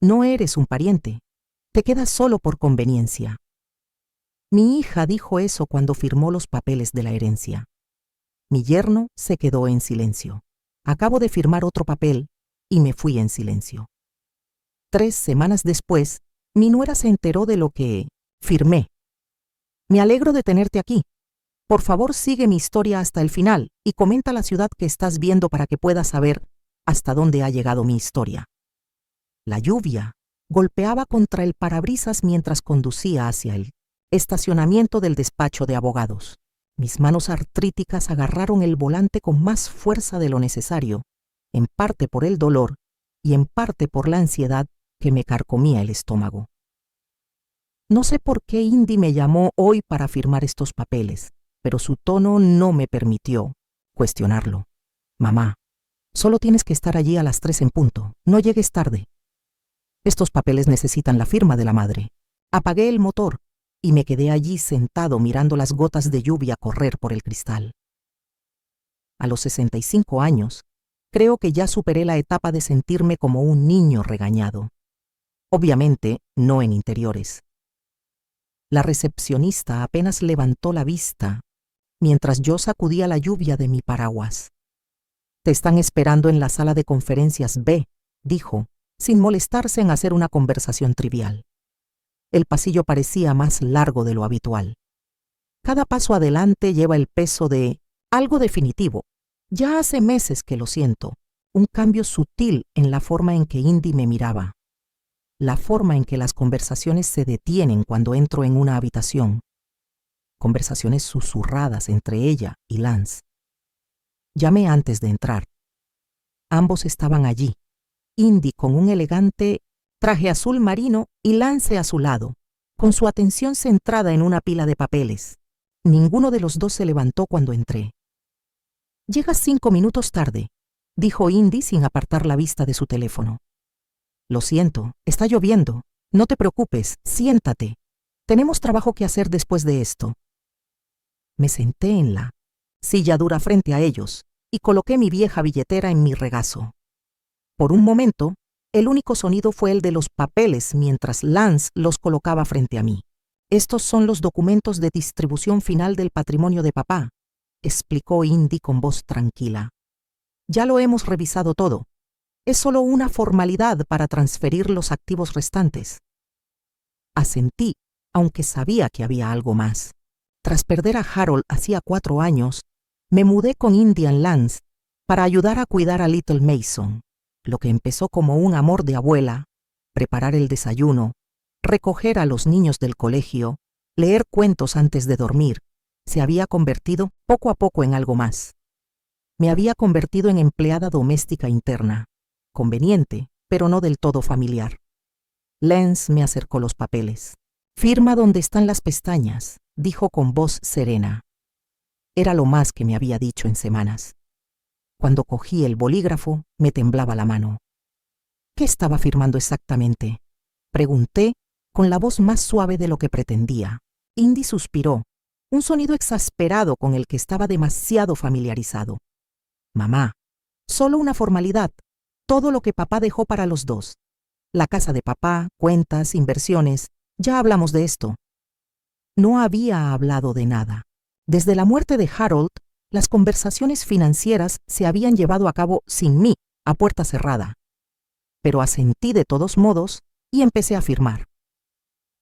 No eres un pariente. Te quedas solo por conveniencia. Mi hija dijo eso cuando firmó los papeles de la herencia. Mi yerno se quedó en silencio. Acabo de firmar otro papel y me fui en silencio. 3 semanas después, mi nuera se enteró de lo que firmé. Me alegro de tenerte aquí. Por favor, sigue mi historia hasta el final y comenta la ciudad que estás viendo para que puedas saber hasta dónde ha llegado mi historia. La lluvia golpeaba contra el parabrisas mientras conducía hacia el estacionamiento del despacho de abogados. Mis manos artríticas agarraron el volante con más fuerza de lo necesario, en parte por el dolor y en parte por la ansiedad que me carcomía el estómago. No sé por qué Indy me llamó hoy para firmar estos papeles, pero su tono no me permitió cuestionarlo. Mamá, solo tienes que estar allí a las 3 en punto, no llegues tarde. Estos papeles necesitan la firma de la madre. Apagué el motor y me quedé allí sentado mirando las gotas de lluvia correr por el cristal. A los 65 años, creo que ya superé la etapa de sentirme como un niño regañado. Obviamente, no en interiores. La recepcionista apenas levantó la vista mientras yo sacudía la lluvia de mi paraguas. Te están esperando en la sala de conferencias B, dijo, sin molestarse en hacer una conversación trivial. El pasillo parecía más largo de lo habitual. Cada paso adelante lleva el peso de algo definitivo. Ya hace meses que lo siento, un cambio sutil en la forma en que Indy me miraba. La forma en que las conversaciones se detienen cuando entro en una habitación. Conversaciones susurradas entre ella y Lance. Llamé antes de entrar. Ambos estaban allí, Indy con un elegante traje azul marino y Lance a su lado, con su atención centrada en una pila de papeles. Ninguno de los dos se levantó cuando entré. «Llegas 5 minutos tarde», dijo Indy sin apartar la vista de su teléfono. «Lo siento, está lloviendo. No te preocupes, siéntate. Tenemos trabajo que hacer después de esto». Me senté en la silla dura frente a ellos y coloqué mi vieja billetera en mi regazo. Por un momento, el único sonido fue el de los papeles mientras Lance los colocaba frente a mí. «Estos son los documentos de distribución final del patrimonio de papá», explicó Indy con voz tranquila. «Ya lo hemos revisado todo. Es solo una formalidad para transferir los activos restantes». Asentí, aunque sabía que había algo más. Tras perder a Harold hacía 4 años, me mudé con Indy y Lance para ayudar a cuidar a Little Mason. Lo que empezó como un amor de abuela, preparar el desayuno, recoger a los niños del colegio, leer cuentos antes de dormir, se había convertido poco a poco en algo más. Me había convertido en empleada doméstica interna, conveniente, pero no del todo familiar. Lance me acercó los papeles. «Firma donde están las pestañas», dijo con voz serena. Era lo más que me había dicho en semanas. Cuando cogí el bolígrafo, me temblaba la mano. «¿Qué estaba firmando exactamente?», pregunté con la voz más suave de lo que pretendía. Indy suspiró, un sonido exasperado con el que estaba demasiado familiarizado. «Mamá, solo una formalidad, todo lo que papá dejó para los dos. La casa de papá, cuentas, inversiones, ya hablamos de esto». No había hablado de nada. Desde la muerte de Harold, las conversaciones financieras se habían llevado a cabo sin mí, a puerta cerrada. Pero asentí de todos modos y empecé a firmar.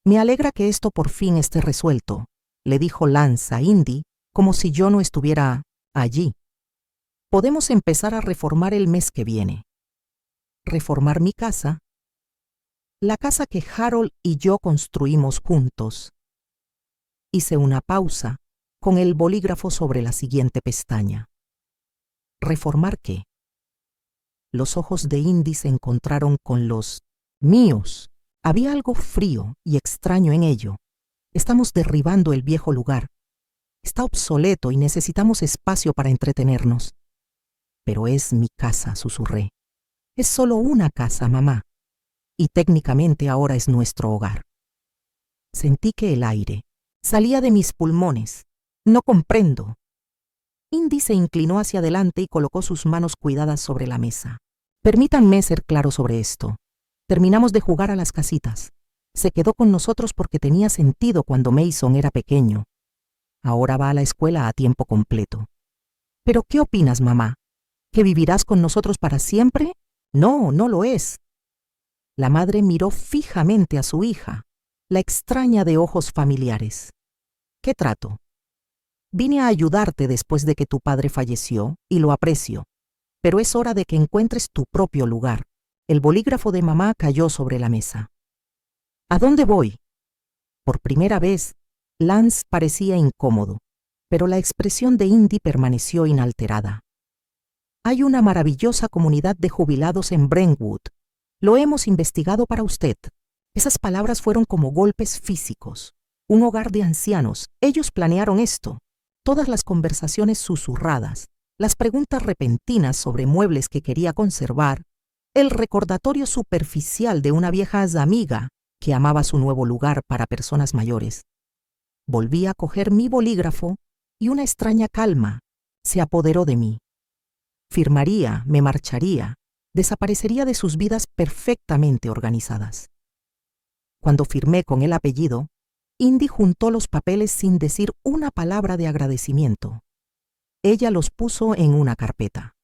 «Me alegra que esto por fin esté resuelto», le dijo Lance a Indy, como si yo no estuviera allí. «Podemos empezar a reformar el mes que viene». ¿Reformar mi casa? La casa que Harold y yo construimos juntos. Hice una pausa, con el bolígrafo sobre la siguiente pestaña. ¿Reformar qué? Los ojos de Indy se encontraron con los míos. Había algo frío y extraño en ello. Estamos derribando el viejo lugar. Está obsoleto y necesitamos espacio para entretenernos. «Pero es mi casa», susurré. «Es solo una casa, mamá. Y técnicamente ahora es nuestro hogar». Sentí que el aire salía de mis pulmones. «No comprendo». Indy se inclinó hacia adelante y colocó sus manos cuidadas sobre la mesa. «Permítanme ser claro sobre esto. Terminamos de jugar a las casitas. Se quedó con nosotros porque tenía sentido cuando Mason era pequeño. Ahora va a la escuela a tiempo completo. ¿Pero qué opinas, mamá? ¿Que vivirás con nosotros para siempre? No, no lo es. La madre miró fijamente a su hija, la extraña de ojos familiares. ¿Qué trato? Vine a ayudarte después de que tu padre falleció y lo aprecio, pero es hora de que encuentres tu propio lugar. El bolígrafo de mamá cayó sobre la mesa. ¿A dónde voy? Por primera vez, Lance parecía incómodo, pero la expresión de Indy permaneció inalterada. Hay una maravillosa comunidad de jubilados en Brentwood. Lo hemos investigado para usted. Esas palabras fueron como golpes físicos. Un hogar de ancianos. Ellos planearon esto. Todas las conversaciones susurradas, las preguntas repentinas sobre muebles que quería conservar, el recordatorio superficial de una vieja amiga que amaba su nuevo lugar para personas mayores. Volví a coger mi bolígrafo y una extraña calma se apoderó de mí. Firmaría, me marcharía, desaparecería de sus vidas perfectamente organizadas. Cuando firmé con el apellido, Indy juntó los papeles sin decir una palabra de agradecimiento. Ella los puso en una carpeta.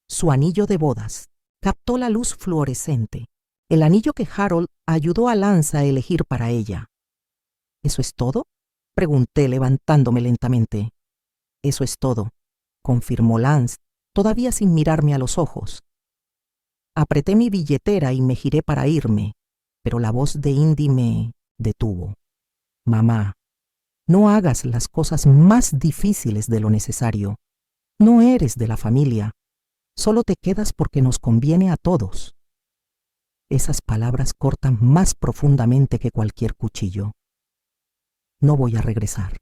Su anillo de bodas captó la luz fluorescente, el anillo que Harold ayudó a Lance a elegir para ella. ¿Eso es todo? Pregunté levantándome lentamente. Eso es todo, confirmó Lance, todavía sin mirarme a los ojos. Apreté mi billetera y me giré para irme, pero la voz de Indy me detuvo. Mamá, no hagas las cosas más difíciles de lo necesario. No eres de la familia. Solo te quedas porque nos conviene a todos. Esas palabras cortan más profundamente que cualquier cuchillo. No voy a regresar.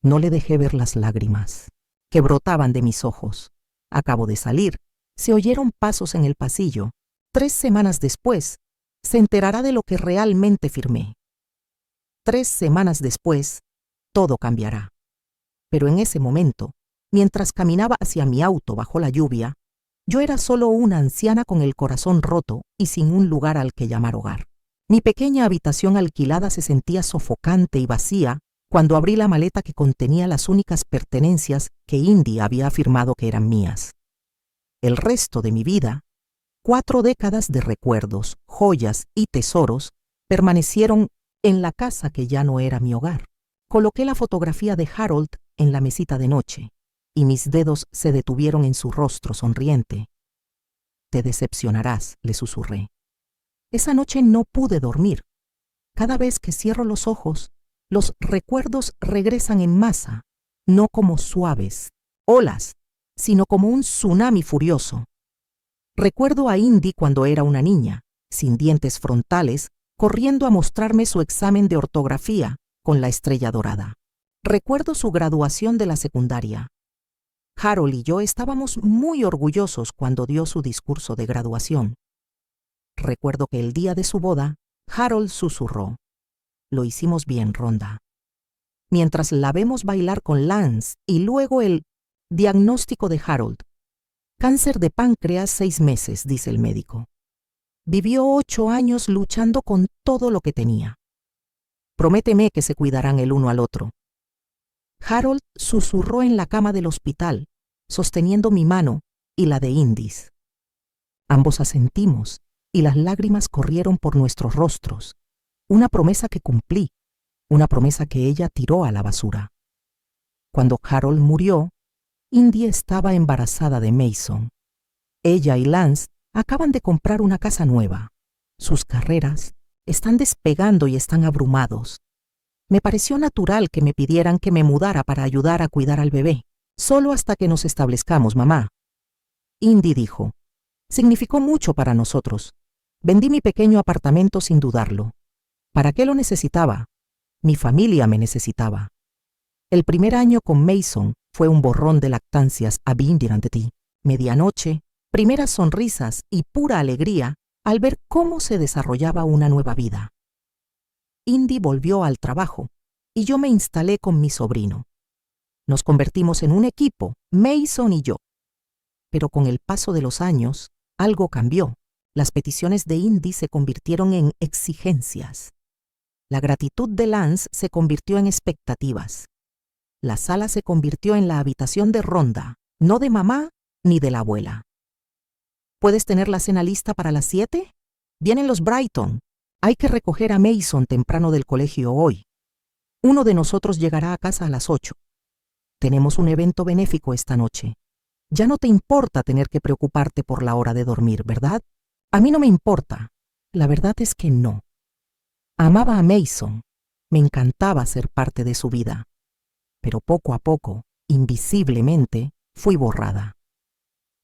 No le dejé ver las lágrimas que brotaban de mis ojos. Acabo de salir. Se oyeron pasos en el pasillo. 3 semanas después, se enterará de lo que realmente firmé. 3 semanas después, todo cambiará. Pero en ese momento, mientras caminaba hacia mi auto bajo la lluvia, yo era solo una anciana con el corazón roto y sin un lugar al que llamar hogar. Mi pequeña habitación alquilada se sentía sofocante y vacía cuando abrí la maleta que contenía las únicas pertenencias que Indy había afirmado que eran mías. El resto de mi vida, 4 décadas de recuerdos, joyas y tesoros, permanecieron en la casa que ya no era mi hogar. Coloqué la fotografía de Harold en la mesita de noche y mis dedos se detuvieron en su rostro sonriente. Te decepcionarás, le susurré. Esa noche no pude dormir. Cada vez que cierro los ojos, los recuerdos regresan en masa, no como suaves olas, sino como un tsunami furioso. Recuerdo a Indy cuando era una niña, sin dientes frontales, corriendo a mostrarme su examen de ortografía con la estrella dorada. Recuerdo su graduación de la secundaria. Harold y yo estábamos muy orgullosos cuando dio su discurso de graduación. Recuerdo que el día de su boda, Harold susurró: «Lo hicimos bien, Rhonda». Mientras la vemos bailar con Lance y luego el diagnóstico de Harold. Cáncer de páncreas 6 meses, dice el médico. Vivió 8 años luchando con todo lo que tenía. Prométeme que se cuidarán el uno al otro. Harold susurró en la cama del hospital, sosteniendo mi mano y la de Indy's. Ambos asentimos y las lágrimas corrieron por nuestros rostros. Una promesa que cumplí, una promesa que ella tiró a la basura. Cuando Harold murió, Indy estaba embarazada de Mason. Ella y Lance acaban de comprar una casa nueva. Sus carreras están despegando y están abrumados. Me pareció natural que me pidieran que me mudara para ayudar a cuidar al bebé. Solo hasta que nos establezcamos, mamá. Indy dijo: significó mucho para nosotros. Vendí mi pequeño apartamento sin dudarlo. ¿Para qué lo necesitaba? Mi familia me necesitaba. El primer año con Mason fue un borrón de lactancias a Binding ante ti. Medianoche, primeras sonrisas y pura alegría al ver cómo se desarrollaba una nueva vida. Indy volvió al trabajo y yo me instalé con mi sobrino. Nos convertimos en un equipo, Mason y yo. Pero con el paso de los años, algo cambió. Las peticiones de Indy se convirtieron en exigencias. La gratitud de Lance se convirtió en expectativas. La sala se convirtió en la habitación de Rhonda, no de mamá ni de la abuela. ¿Puedes tener la cena lista para las 7? Vienen los Brighton. Hay que recoger a Mason temprano del colegio hoy. Uno de nosotros llegará a casa a las 8. Tenemos un evento benéfico esta noche. Ya no te importa tener que preocuparte por la hora de dormir, ¿verdad? A mí no me importa. La verdad es que no. Amaba a Mason. Me encantaba ser parte de su vida. Pero poco a poco, invisiblemente, fui borrada.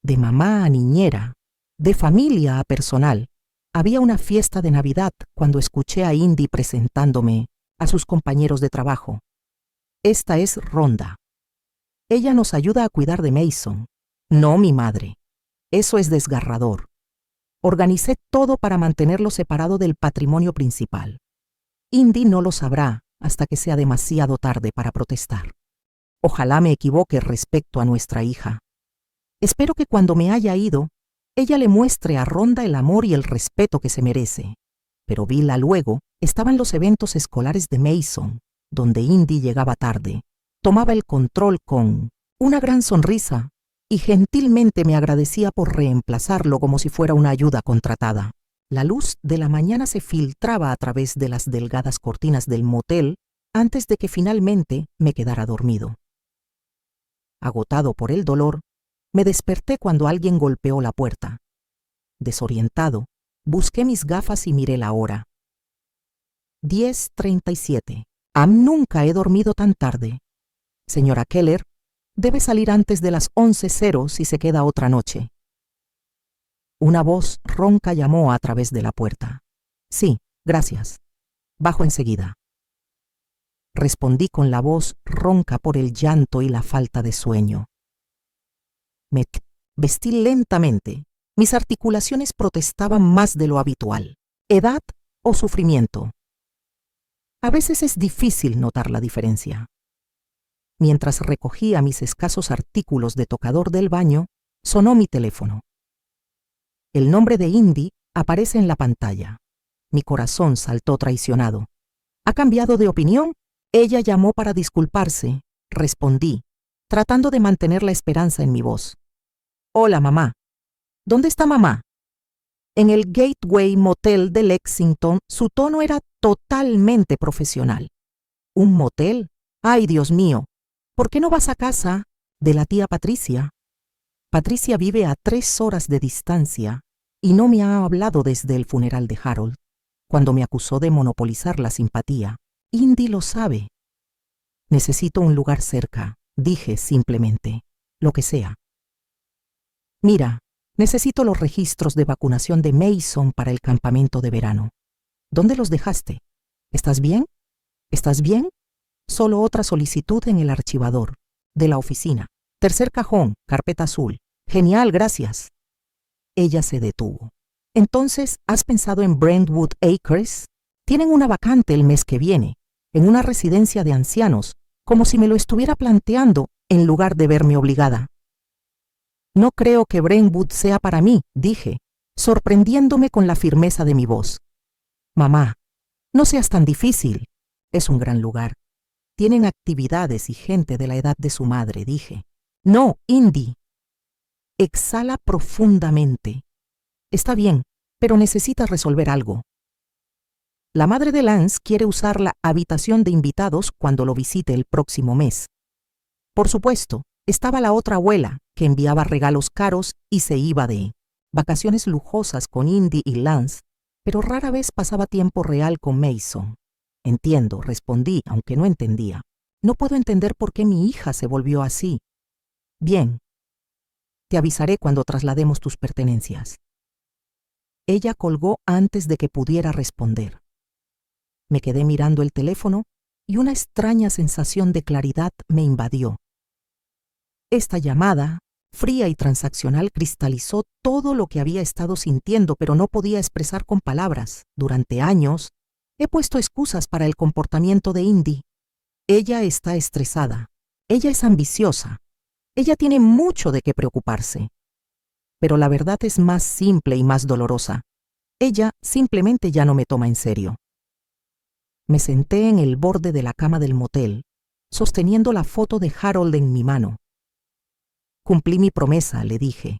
De mamá a niñera, de familia a personal, había una fiesta de Navidad cuando escuché a Indy presentándome a sus compañeros de trabajo. Esta es Rhonda. Ella nos ayuda a cuidar de Mason, no mi madre. Eso es desgarrador. Organicé todo para mantenerlo separado del patrimonio principal. Indy no lo sabrá hasta que sea demasiado tarde para protestar. Ojalá me equivoque respecto a nuestra hija. Espero que cuando me haya ido, ella le muestre a Rhonda el amor y el respeto que se merece. Pero vila luego estaban los eventos escolares de Mason, donde Indy llegaba tarde, tomaba el control con una gran sonrisa y gentilmente me agradecía por reemplazarlo como si fuera una ayuda contratada. La luz de la mañana se filtraba a través de las delgadas cortinas del motel antes de que finalmente me quedara dormido. Agotado por el dolor, me desperté cuando alguien golpeó la puerta. Desorientado, busqué mis gafas y miré la hora. 10:37. Nunca he dormido tan tarde. Señora Keller, debe salir antes de las 11:00 si se queda otra noche. Una voz ronca llamó a través de la puerta. Sí, gracias. Bajo enseguida. Respondí con la voz ronca por el llanto y la falta de sueño. Me vestí lentamente. Mis articulaciones protestaban más de lo habitual. ¿Edad o sufrimiento? A veces es difícil notar la diferencia. Mientras recogía mis escasos artículos de tocador del baño, sonó mi teléfono. El nombre de Indy aparece en la pantalla. Mi corazón saltó traicionado. ¿Ha cambiado de opinión? Ella llamó para disculparse. Respondí, tratando de mantener la esperanza en mi voz. Hola, mamá. ¿Dónde está mamá? En el Gateway Motel de Lexington, su tono era totalmente profesional. ¿Un motel? ¡Ay, Dios mío! ¿Por qué no vas a casa de la tía Patricia? Patricia vive a 3 horas de distancia y no me ha hablado desde el funeral de Harold, cuando me acusó de monopolizar la simpatía. Indy lo sabe. Necesito un lugar cerca, dije simplemente, lo que sea. Mira, necesito los registros de vacunación de Mason para el campamento de verano. ¿Dónde los dejaste? ¿Estás bien? ¿Estás bien? Solo otra solicitud en el archivador, de la oficina. Tercer cajón, carpeta azul. Genial, gracias. Ella se detuvo. Entonces, ¿has pensado en Brentwood Acres? Tienen una vacante el mes que viene, en una residencia de ancianos, como si me lo estuviera planteando en lugar de verme obligada. No creo que Brentwood sea para mí, dije, sorprendiéndome con la firmeza de mi voz. Mamá, no seas tan difícil. Es un gran lugar. Tienen actividades y gente de la edad de su madre, dije. No, Indy. Exhala profundamente. Está bien, pero necesitas resolver algo. La madre de Lance quiere usar la habitación de invitados cuando lo visite el próximo mes. Por supuesto, estaba la otra abuela, que enviaba regalos caros y se iba de vacaciones lujosas con Indy y Lance, pero rara vez pasaba tiempo real con Mason. Entiendo, respondí, aunque no entendía. No puedo entender por qué mi hija se volvió así. Bien. Te avisaré cuando traslademos tus pertenencias. Ella colgó antes de que pudiera responder. Me quedé mirando el teléfono y una extraña sensación de claridad me invadió. Esta llamada, fría y transaccional, cristalizó todo lo que había estado sintiendo, pero no podía expresar con palabras. Durante años, he puesto excusas para el comportamiento de Indy. Ella está estresada. Ella es ambiciosa. Ella tiene mucho de qué preocuparse. Pero la verdad es más simple y más dolorosa. Ella simplemente ya no me toma en serio. Me senté en el borde de la cama del motel, sosteniendo la foto de Harold en mi mano. Cumplí mi promesa, le dije.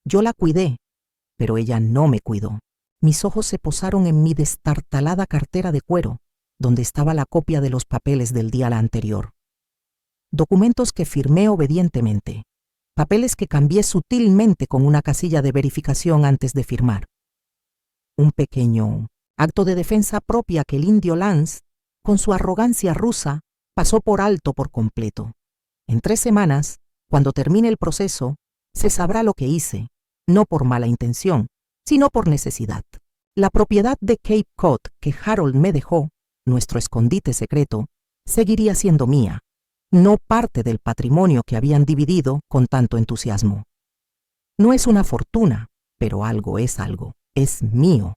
Yo la cuidé, pero ella no me cuidó. Mis ojos se posaron en mi destartalada cartera de cuero, donde estaba la copia de los papeles del día anterior. Documentos que firmé obedientemente. Papeles que cambié sutilmente con una casilla de verificación antes de firmar. Un pequeño acto de defensa propia que el indio Lance, con su arrogancia rusa, pasó por alto por completo. En 3 semanas, cuando termine el proceso, se sabrá lo que hice, no por mala intención, sino por necesidad. La propiedad de Cape Cod que Harold me dejó, nuestro escondite secreto, seguiría siendo mía, no parte del patrimonio que habían dividido con tanto entusiasmo. No es una fortuna, pero algo, es mío.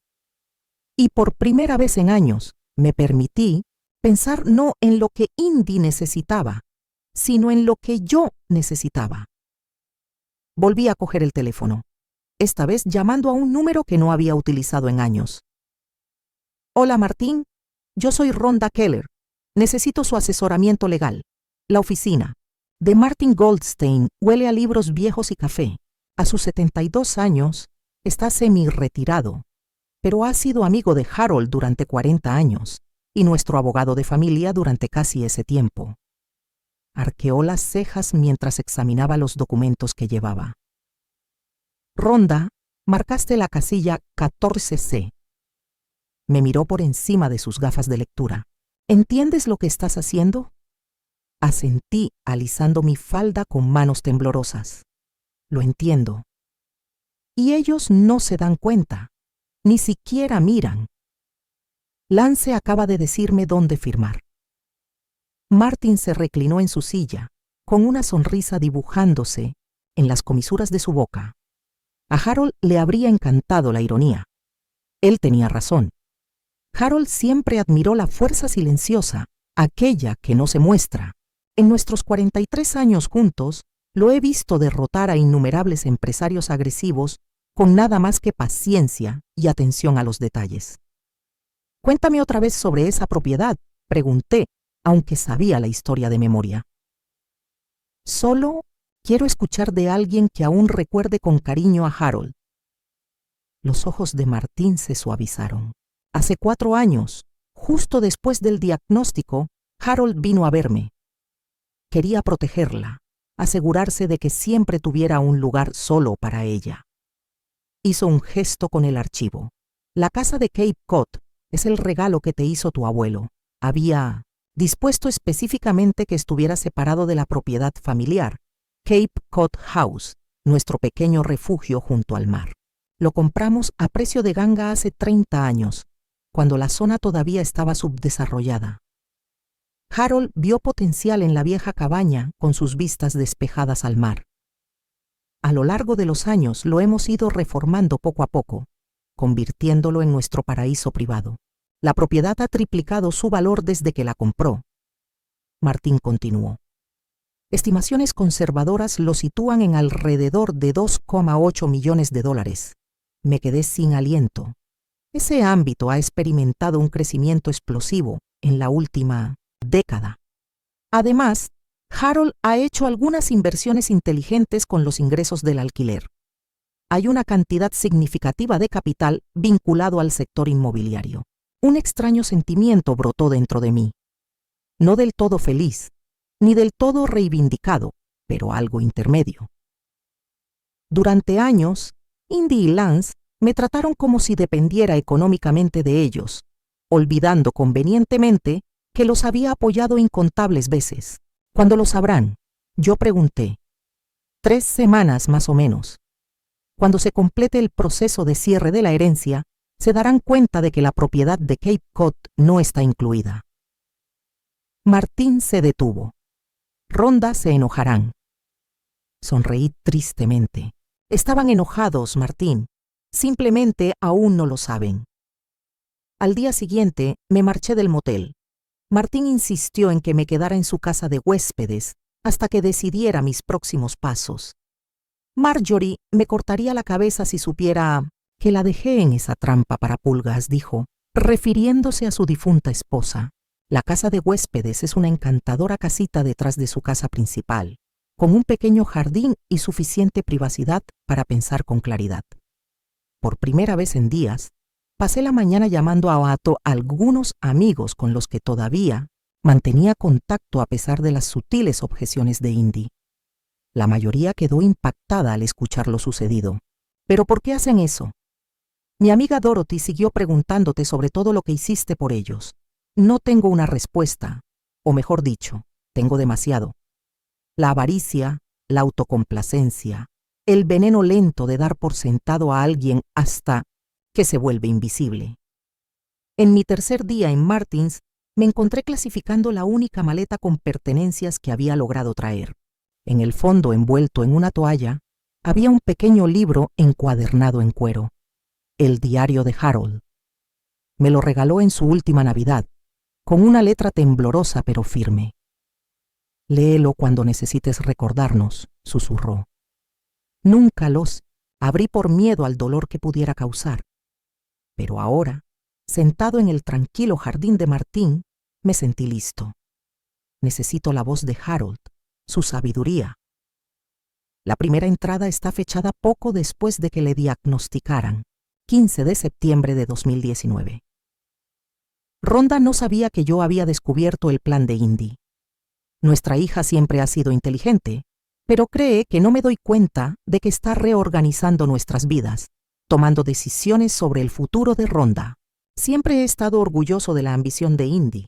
Y por primera vez en años me permití pensar no en lo que Indy necesitaba, sino en lo que yo necesitaba. Volví a coger el teléfono, esta vez llamando a un número que no había utilizado en años. Hola Martín, yo soy Rhonda Keller. Necesito su asesoramiento legal. La oficina de Martin Goldstein huele a libros viejos y café. A sus 72 años, está semi-retirado, pero ha sido amigo de Harold durante 40 años y nuestro abogado de familia durante casi ese tiempo. Arqueó las cejas mientras examinaba los documentos que llevaba. Rhonda, marcaste la casilla 14C. Me miró por encima de sus gafas de lectura. ¿Entiendes lo que estás haciendo? Asentí, alisando mi falda con manos temblorosas. Lo entiendo. Y ellos no se dan cuenta, ni siquiera miran. Lance acaba de decirme dónde firmar. Martin se reclinó en su silla, con una sonrisa dibujándose en las comisuras de su boca. A Harold le habría encantado la ironía. Él tenía razón. Harold siempre admiró la fuerza silenciosa, aquella que no se muestra. En nuestros 43 años juntos, lo he visto derrotar a innumerables empresarios agresivos con nada más que paciencia y atención a los detalles. Cuéntame otra vez sobre esa propiedad, pregunté, aunque sabía la historia de memoria. Solo quiero escuchar de alguien que aún recuerde con cariño a Harold. Los ojos de Martín se suavizaron. Hace 4 años, justo después del diagnóstico, Harold vino a verme. Quería protegerla, asegurarse de que siempre tuviera un lugar solo para ella. Hizo un gesto con el archivo. La casa de Cape Cod es el regalo que te hizo tu abuelo. Había dispuesto específicamente que estuviera separado de la propiedad familiar, Cape Cod House, nuestro pequeño refugio junto al mar. Lo compramos a precio de ganga hace 30 años, cuando la zona todavía estaba subdesarrollada. Harold vio potencial en la vieja cabaña con sus vistas despejadas al mar. A lo largo de los años lo hemos ido reformando poco a poco, convirtiéndolo en nuestro paraíso privado. La propiedad ha triplicado su valor desde que la compró. Martín continuó. Estimaciones conservadoras lo sitúan en alrededor de $2,8 millones. Me quedé sin aliento. Ese ámbito ha experimentado un crecimiento explosivo en la última década. Además, Harold ha hecho algunas inversiones inteligentes con los ingresos del alquiler. Hay una cantidad significativa de capital vinculado al sector inmobiliario. Un extraño sentimiento brotó dentro de mí. No del todo feliz, ni del todo reivindicado, pero algo intermedio. Durante años, Indy y Lance me trataron como si dependiera económicamente de ellos, olvidando convenientemente que los había apoyado incontables veces. ¿Cuándo lo sabrán? Yo pregunté. 3 semanas más o menos. Cuando se complete el proceso de cierre de la herencia, se darán cuenta de que la propiedad de Cape Cod no está incluida. Martín se detuvo. Rhonda se enojarán. Sonreí tristemente. Estaban enojados, Martín. Simplemente aún no lo saben. Al día siguiente me marché del motel. Martín insistió en que me quedara en su casa de huéspedes hasta que decidiera mis próximos pasos. Marjorie me cortaría la cabeza si supiera que la dejé en esa trampa para pulgas, dijo, refiriéndose a su difunta esposa. La casa de huéspedes es una encantadora casita detrás de su casa principal, con un pequeño jardín y suficiente privacidad para pensar con claridad. Por primera vez en días, pasé la mañana llamando a algunos amigos con los que todavía mantenía contacto a pesar de las sutiles objeciones de Indy. La mayoría quedó impactada al escuchar lo sucedido. ¿Pero por qué hacen eso? Mi amiga Dorothy siguió preguntándote sobre todo lo que hiciste por ellos. No tengo una respuesta, o mejor dicho, tengo demasiado. La avaricia, la autocomplacencia, el veneno lento de dar por sentado a alguien hasta que se vuelve invisible. En mi tercer día en Martins, me encontré clasificando la única maleta con pertenencias que había logrado traer. En el fondo, envuelto en una toalla, había un pequeño libro encuadernado en cuero, el diario de Harold. Me lo regaló en su última Navidad, con una letra temblorosa pero firme. Léelo cuando necesites recordarnos, susurró. Nunca los abrí por miedo al dolor que pudiera causar. Pero ahora, sentado en el tranquilo jardín de Martín, me sentí listo. Necesito la voz de Harold, su sabiduría. La primera entrada está fechada poco después de que le diagnosticaran, 15 de septiembre de 2019. Rhonda no sabía que yo había descubierto el plan de Indy. Nuestra hija siempre ha sido inteligente, pero cree que no me doy cuenta de que está reorganizando nuestras vidas, tomando decisiones sobre el futuro de Rhonda. Siempre he estado orgulloso de la ambición de Indy,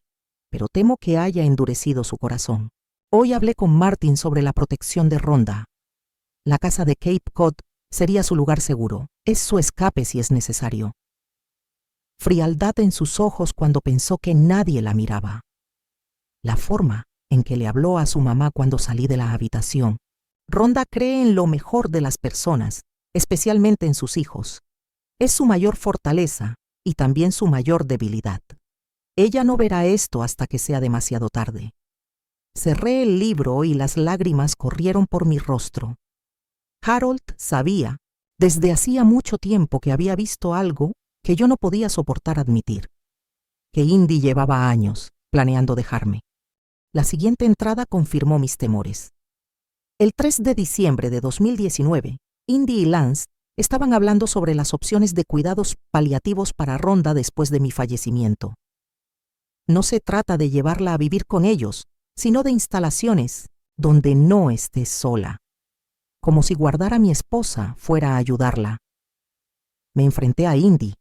pero temo que haya endurecido su corazón. Hoy hablé con Martin sobre la protección de Rhonda. La casa de Cape Cod sería su lugar seguro. Es su escape si es necesario. Frialdad en sus ojos cuando pensó que nadie la miraba. La forma en que le habló a su mamá cuando salí de la habitación. Rhonda cree en lo mejor de las personas, especialmente en sus hijos. Es su mayor fortaleza y también su mayor debilidad. Ella no verá esto hasta que sea demasiado tarde. Cerré el libro y las lágrimas corrieron por mi rostro. Harold sabía, desde hacía mucho tiempo, que había visto algo que yo no podía soportar admitir, que Indy llevaba años planeando dejarme. La siguiente entrada confirmó mis temores. El 3 de diciembre de 2019, Indy y Lance estaban hablando sobre las opciones de cuidados paliativos para Rhonda después de mi fallecimiento. No se trata de llevarla a vivir con ellos, sino de instalaciones donde no esté sola, como si guardar a mi esposa fuera a ayudarla. Me enfrenté a Indy.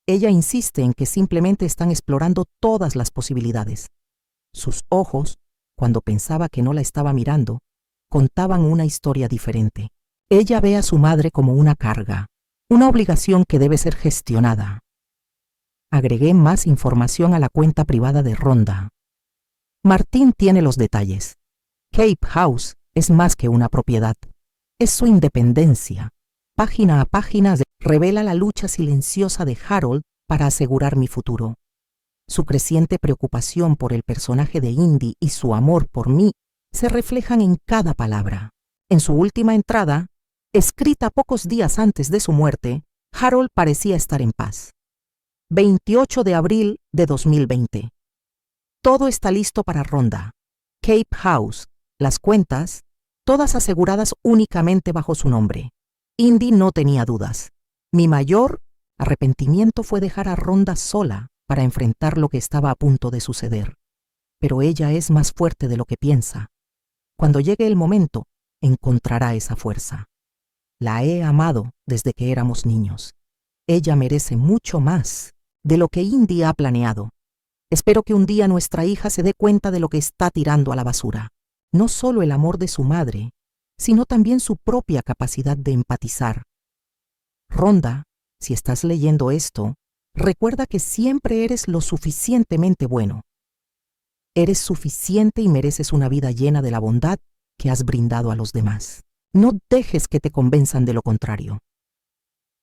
Ella insiste en que simplemente están explorando todas las posibilidades. Sus ojos, cuando pensaba que no la estaba mirando, contaban una historia diferente. Ella ve a su madre como una carga, una obligación que debe ser gestionada. Agregué más información a la cuenta privada de Rhonda. Martín tiene los detalles. Cape House es más que una propiedad. Es su independencia. Página a página revela la lucha silenciosa de Harold para asegurar mi futuro. Su creciente preocupación por el personaje de Indy y su amor por mí se reflejan en cada palabra. En su última entrada, escrita pocos días antes de su muerte, Harold parecía estar en paz. 28 de abril de 2020. Todo está listo para Rhonda. Cape House, las cuentas, todas aseguradas únicamente bajo su nombre. Indy no tenía dudas. Mi mayor arrepentimiento fue dejar a Rhonda sola para enfrentar lo que estaba a punto de suceder. Pero ella es más fuerte de lo que piensa. Cuando llegue el momento, encontrará esa fuerza. La he amado desde que éramos niños. Ella merece mucho más de lo que Indy ha planeado. Espero que un día nuestra hija se dé cuenta de lo que está tirando a la basura. No solo el amor de su madre, sino también su propia capacidad de empatizar. Rhonda, si estás leyendo esto, recuerda que siempre eres lo suficientemente bueno. Eres suficiente y mereces una vida llena de la bondad que has brindado a los demás. No dejes que te convenzan de lo contrario.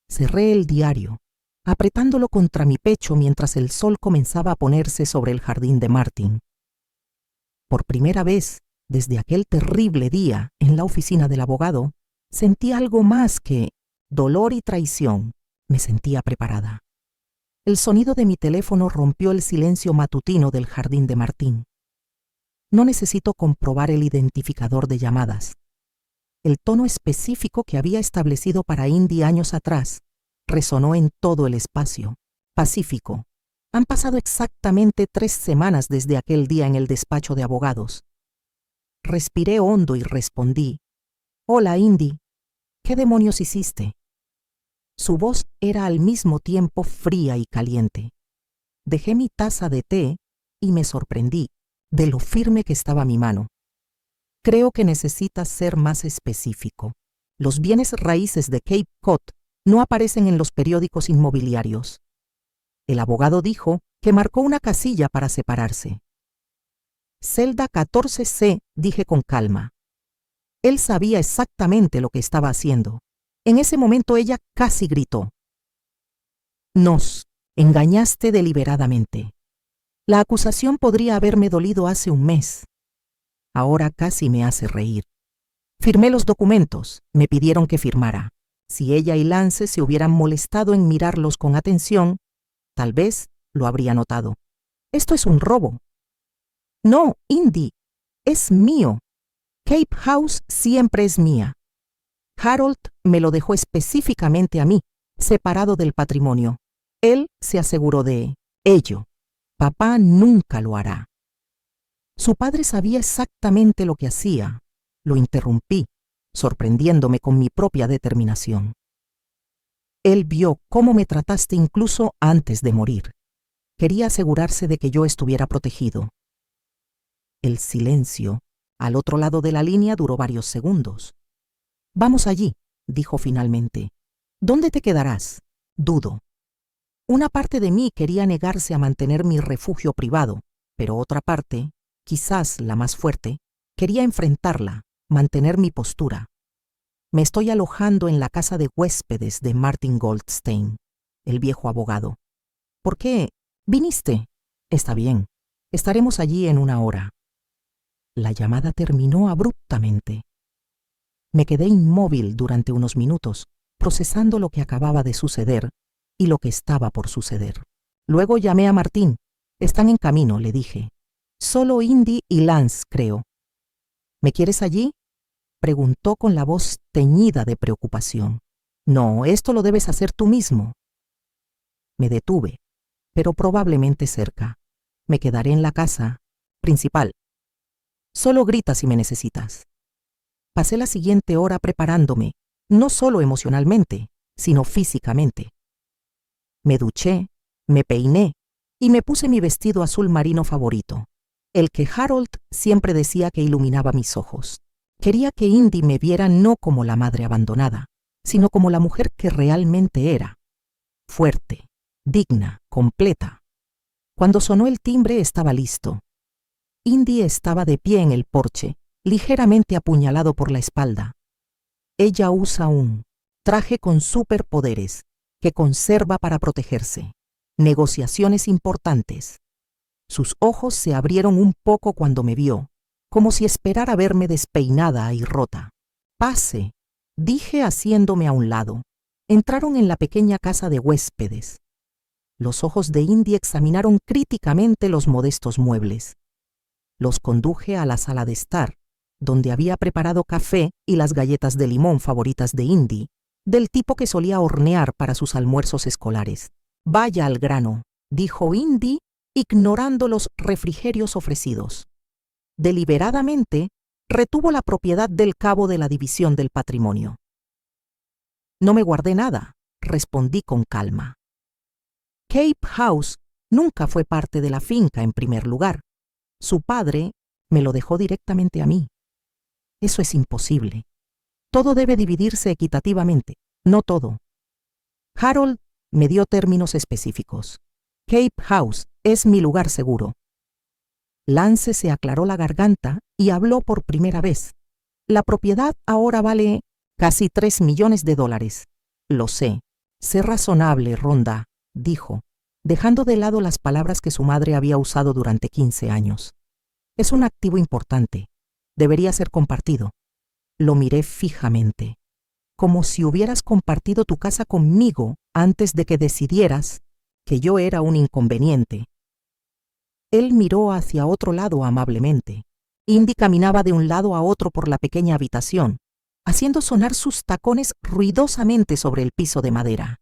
Cerré el diario, apretándolo contra mi pecho mientras el sol comenzaba a ponerse sobre el jardín de Martin. Por primera vez, desde aquel terrible día en la oficina del abogado, Sentí algo más que dolor y traición. Me sentía preparada. El sonido de mi teléfono rompió el silencio matutino del jardín de Martín. No necesito comprobar el identificador de llamadas. El tono específico que había establecido para Indy años atrás resonó en todo el espacio. Pacífico. Han pasado exactamente 3 semanas desde aquel día en el despacho de abogados. Respiré hondo y respondí: «Hola, Indy. ¿Qué demonios hiciste?». Su voz era al mismo tiempo fría y caliente. Dejé mi taza de té y me sorprendí de lo firme que estaba mi mano. «Creo que necesitas ser más específico. Los bienes raíces de Cape Cod no aparecen en los periódicos inmobiliarios». El abogado dijo que marcó una casilla para separarse. «Celda 14C», dije con calma. Él sabía exactamente lo que estaba haciendo. En ese momento ella casi gritó: «Nos engañaste deliberadamente. La acusación podría haberme dolido hace un mes. Ahora casi me hace reír. Firmé los documentos, me pidieron que firmara. Si ella y Lance se hubieran molestado en mirarlos con atención, tal vez lo habría notado. Esto es un robo». «No, Indy, es mío. Cape House siempre es mía. Harold me lo dejó específicamente a mí, separado del patrimonio. Él se aseguró de ello. Papá nunca lo hará». Su padre sabía exactamente lo que hacía. Lo interrumpí, sorprendiéndome con mi propia determinación. «Él vio cómo me trataste incluso antes de morir. Quería asegurarse de que yo estuviera protegido». El silencio al otro lado de la línea duró varios segundos. «Vamos allí», dijo finalmente. «¿Dónde te quedarás?». Dudo. Una parte de mí quería negarse a mantener mi refugio privado, pero otra parte, quizás la más fuerte, quería enfrentarla, mantener mi postura. «Me estoy alojando en la casa de huéspedes de Martin Goldstein», el viejo abogado. «¿Por qué viniste?». «Está bien. Estaremos allí en 1 hora». La llamada terminó abruptamente. Me quedé inmóvil durante unos minutos, procesando lo que acababa de suceder y lo que estaba por suceder. Luego llamé a Martín. «Están en camino», le dije. «Solo Indy y Lance, creo». «¿Me quieres allí?», preguntó con la voz teñida de preocupación. «No, esto lo debes hacer tú mismo». Me detuve, pero probablemente cerca. «Me quedaré en la casa principal. Solo grita si me necesitas». Pasé la siguiente hora preparándome, no solo emocionalmente, sino físicamente. Me duché, me peiné y me puse mi vestido azul marino favorito, el que Harold siempre decía que iluminaba mis ojos. Quería que Indy me viera no como la madre abandonada, sino como la mujer que realmente era. Fuerte, digna, completa. Cuando sonó el timbre estaba listo. Indy estaba de pie en el porche, ligeramente apuñalado por la espalda. Ella usa un traje con superpoderes que conserva para protegerse. Negociaciones importantes. Sus ojos se abrieron un poco cuando me vio, como si esperara verme despeinada y rota. «Pase», dije haciéndome a un lado. Entraron en la pequeña casa de huéspedes. Los ojos de Indy examinaron críticamente los modestos muebles. Los conduje a la sala de estar, donde había preparado café y las galletas de limón favoritas de Indy, del tipo que solía hornear para sus almuerzos escolares. «Vaya al grano», dijo Indy, ignorando los refrigerios ofrecidos. Deliberadamente, retuvo la propiedad del cabo de la división del patrimonio. «No me guardé nada», respondí con calma. Cape House nunca fue parte de la finca en primer lugar. Su padre me lo dejó directamente a mí. Eso es imposible. Todo debe dividirse equitativamente, no todo. Harold me dio términos específicos. «Cape House es mi lugar seguro». Lance se aclaró la garganta y habló por primera vez. «La propiedad ahora vale casi $3 millones. Lo sé. Sé razonable, Rhonda», dijo, dejando de lado las palabras que su madre había usado durante 15 años. «Es un activo importante. Debería ser compartido». Lo miré fijamente. como si hubieras compartido tu casa conmigo antes de que decidieras que yo era un inconveniente. Él miró hacia otro lado amablemente. Indy caminaba de un lado a otro por la pequeña habitación, haciendo sonar sus tacones ruidosamente sobre el piso de madera.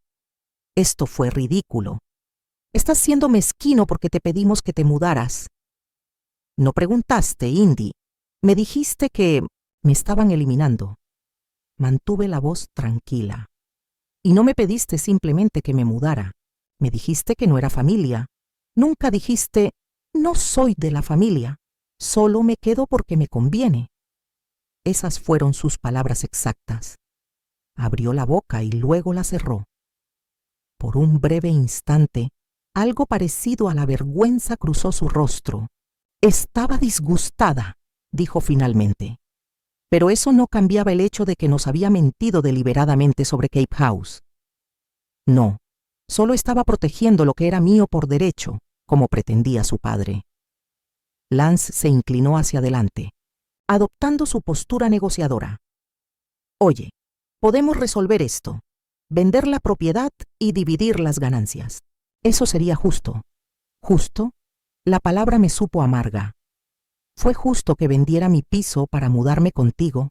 Esto fue ridículo. Estás siendo mezquino porque te pedimos que te mudaras. No preguntaste, Indy. Me dijiste que me estaban eliminando. Mantuve la voz tranquila. Y no me pediste simplemente que me mudara. Me dijiste que no era familia. Nunca dijiste, no soy de la familia. Solo me quedo porque me conviene. Esas fueron sus palabras exactas. Abrió la boca y luego la cerró. Por un breve instante, algo parecido a la vergüenza cruzó su rostro. Estaba disgustada, dijo finalmente. Pero eso no cambiaba el hecho de que nos había mentido deliberadamente sobre Cape House. No, solo estaba protegiendo lo que era mío por derecho, como pretendía su padre. Lance se inclinó hacia adelante, adoptando su postura negociadora. Oye, podemos resolver esto, vender la propiedad y dividir las ganancias. Eso sería justo. ¿Justo? La palabra me supo amarga. ¿Fue justo que vendiera mi piso para mudarme contigo?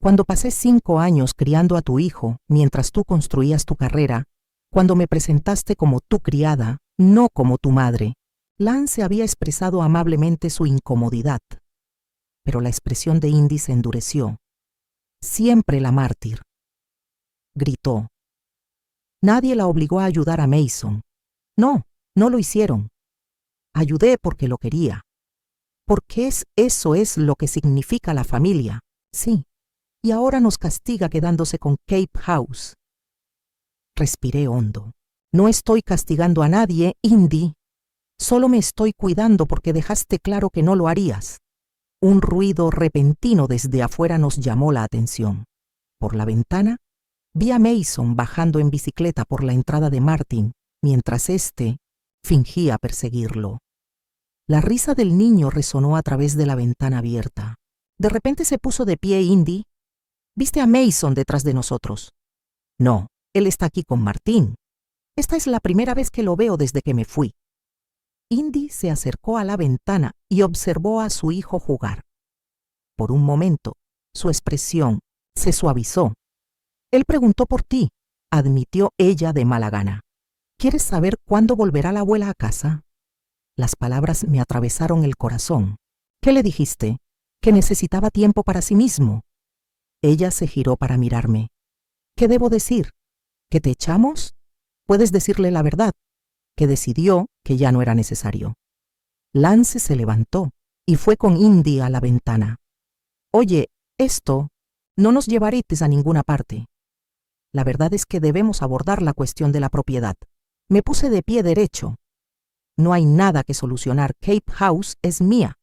Cuando pasé 5 años criando a tu hijo mientras tú construías tu carrera, cuando me presentaste como tu criada, no como tu madre, Lance había expresado amablemente su incomodidad. Pero la expresión de Indy se endureció. Siempre la mártir. Gritó. Nadie la obligó a ayudar a Mason. No, no lo hicieron. Ayudé porque lo quería. Porque eso es lo que significa la familia. Sí. Y ahora nos castiga quedándose con Cape House. Respiré hondo. No estoy castigando a nadie, Indy. Solo me estoy cuidando porque dejaste claro que no lo harías. Un ruido repentino desde afuera nos llamó la atención. Por la ventana, vi a Mason bajando en bicicleta por la entrada de Martin, mientras éste fingía perseguirlo. La risa del niño resonó a través de la ventana abierta. De repente se puso de pie Indy. ¿Viste a Mason detrás de nosotros? No, él está aquí con Martín. Esta es la primera vez que lo veo desde que me fui. Indy se acercó a la ventana y observó a su hijo jugar. Por un momento, su expresión se suavizó. Él preguntó por ti, admitió ella de mala gana. ¿Quieres saber cuándo volverá la abuela a casa? Las palabras me atravesaron el corazón. ¿Qué le dijiste? Que necesitaba tiempo para sí mismo. Ella se giró para mirarme. ¿Qué debo decir? ¿Que te echamos? Puedes decirle la verdad, que decidió que ya no era necesario. Lance se levantó y fue con Indy a la ventana. Oye, esto no nos llevará a ninguna parte. La verdad es que debemos abordar la cuestión de la propiedad. Me puse de pie derecho. No hay nada que solucionar. Cape House es mía.